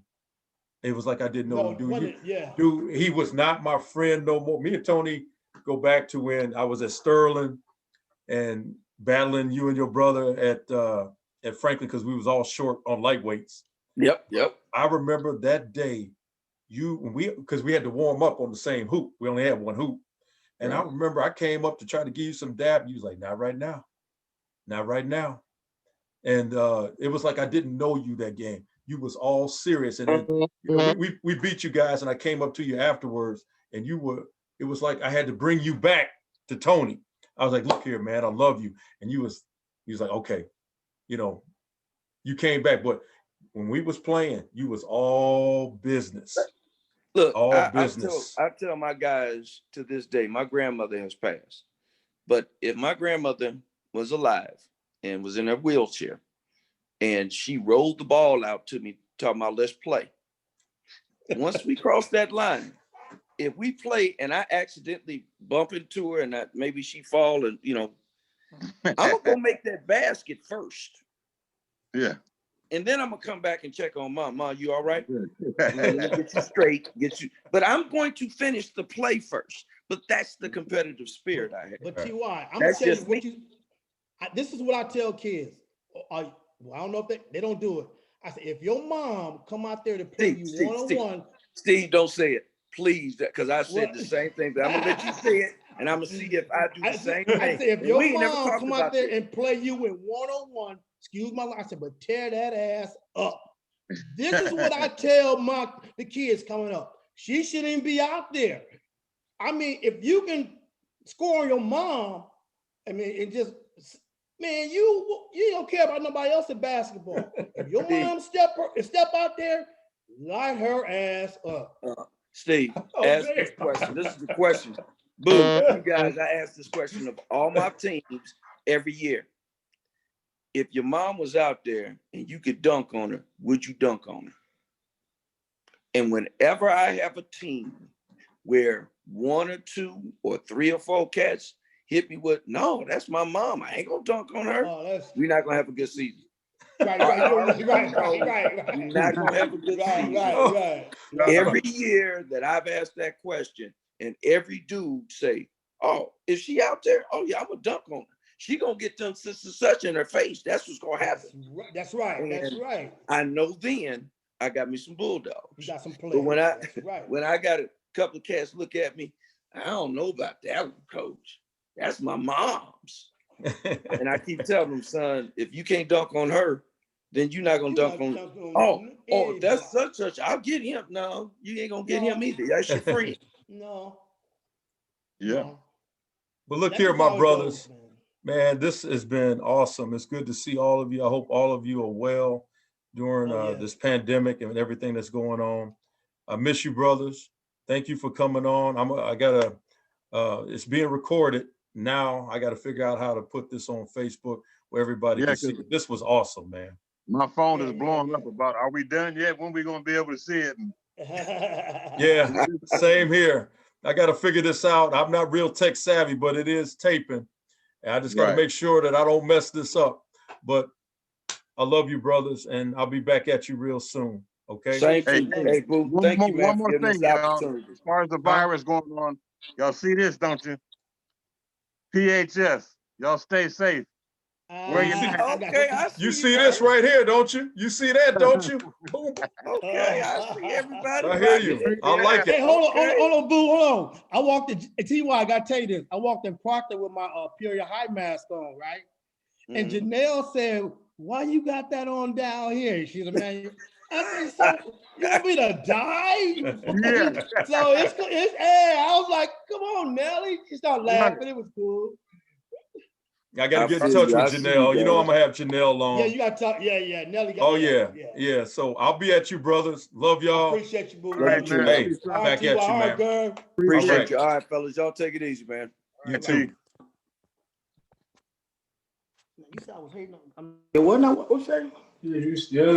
[SPEAKER 2] It was like I didn't know you, dude. He was not my friend no more. Me and Tony go back to when I was at Sterling and battling you and your brother at Franklin, because we was all short on lightweights.
[SPEAKER 3] Yep.
[SPEAKER 2] I remember that day, because we had to warm up on the same hoop. We only had one hoop. And I remember I came up to try to give you some dab. And you was like, not right now. Not right now. And it was like I didn't know you that game. You was all serious. And then we beat you guys, and I came up to you afterwards, and it was like I had to bring you back to Tony. I was like, look here, man, I love you. And he was like, okay, you came back, but when we was playing, you was all business.
[SPEAKER 3] Look, business. I tell my guys to this day, my grandmother has passed. But if my grandmother was alive and was in her wheelchair, and she rolled the ball out to me, talking about, let's play. Once we cross that line, if we play and I accidentally bump into her and maybe she fall, and I'm gonna go make that basket first.
[SPEAKER 4] Yeah.
[SPEAKER 3] And then I'm gonna come back and check on Mom. Mom, you all right? Get you straight, but I'm going to finish the play first. But that's the competitive spirit I have.
[SPEAKER 1] But T.Y., I'm gonna tell you what this is what I tell kids. I don't know if they don't do it. I say, if your mom come out there to play you one-on-one.
[SPEAKER 3] Steve, don't say it, please, because I said the same thing. But I'm gonna let you say it, and I'm gonna see if I do the same thing.
[SPEAKER 1] I say, if your mom come out there and play you in one-on-one, excuse my life, I said, but tear that ass up. This is what I tell the kids coming up. She shouldn't be out there. I mean, if you can score on your mom, I mean, it just. Man, you don't care about nobody else in basketball. If your mom step out there, light her ass up.
[SPEAKER 3] Steve, ask this question. This is the question. Boom, you guys, I ask this question of all my teams every year. If your mom was out there and you could dunk on her, would you dunk on her? And whenever I have a team where 1 or 2 or 3 or 4 cats hit me with, no, that's my mom, I ain't gonna dunk on her. We're not gonna have a good season.
[SPEAKER 1] Right.
[SPEAKER 3] We're not gonna have a good season.
[SPEAKER 1] Right.
[SPEAKER 3] Every year that I've asked that question, and every dude say, "Oh, is she out there? Oh yeah, I'm gonna dunk on her. She gonna get them such in her face. That's what's gonna happen."
[SPEAKER 1] That's right.
[SPEAKER 3] I know then I got me some bulldogs.
[SPEAKER 1] You got some players.
[SPEAKER 3] But when
[SPEAKER 1] right.
[SPEAKER 3] when I got a couple of cats look at me, I don't know about that one, coach. That's my mom's. And I keep telling them, son, if you can't dunk on her, then you're not gonna dunk on. Oh, that's such. I'll get him. No, you ain't gonna get him either. That's your friend.
[SPEAKER 1] No.
[SPEAKER 4] Yeah.
[SPEAKER 1] No.
[SPEAKER 2] But look here, my brothers, man, this has been awesome. It's good to see all of you. I hope all of you are well during this pandemic and everything that's going on. I miss you, brothers. Thank you for coming on. It's being recorded now. I got to figure out how to put this on Facebook where everybody can see it. This was awesome, man.
[SPEAKER 4] My phone is blowing up about, are we done yet? When we gonna be able to see it?
[SPEAKER 2] Yeah, same here. I got to figure this out. I'm not real tech savvy, but it is taping. And I just got to make sure that I don't mess this up. But I love you, brothers, and I'll be back at you real soon. Okay.
[SPEAKER 3] Hey, boo. Thank you, man.
[SPEAKER 4] One more thing, y'all. As far as the virus going on, y'all see this, don't you? PHS. Y'all stay safe.
[SPEAKER 2] You see this right here, don't you? You see that, don't you?
[SPEAKER 3] Okay, I see everybody.
[SPEAKER 2] I hear you. I like it.
[SPEAKER 1] Hey, hold on, boo, hold on. I walked in, T.Y., I gotta tell you this. I walked in Proctor with my Peoria High mask on, right? And Janelle said, "Why you got that on down here?" She's a man. I said, "So you want me to die?"
[SPEAKER 4] Yeah.
[SPEAKER 1] So it's hey, I was like, "Come on, Nelly." She started laughing. It was cool.
[SPEAKER 2] I got to get in touch with Janelle. You know I'm going to have Janelle on.
[SPEAKER 1] Yeah, you got to talk. Yeah. Nelly got
[SPEAKER 2] yeah. So I'll be at you, brothers. Love y'all.
[SPEAKER 1] Appreciate you, boo.
[SPEAKER 3] Right,
[SPEAKER 2] man. Hey, back at you, man.
[SPEAKER 3] Appreciate you. All right, fellas. Y'all take it easy, man.
[SPEAKER 2] You too.
[SPEAKER 1] You said I was hating on. What say?
[SPEAKER 5] Yeah.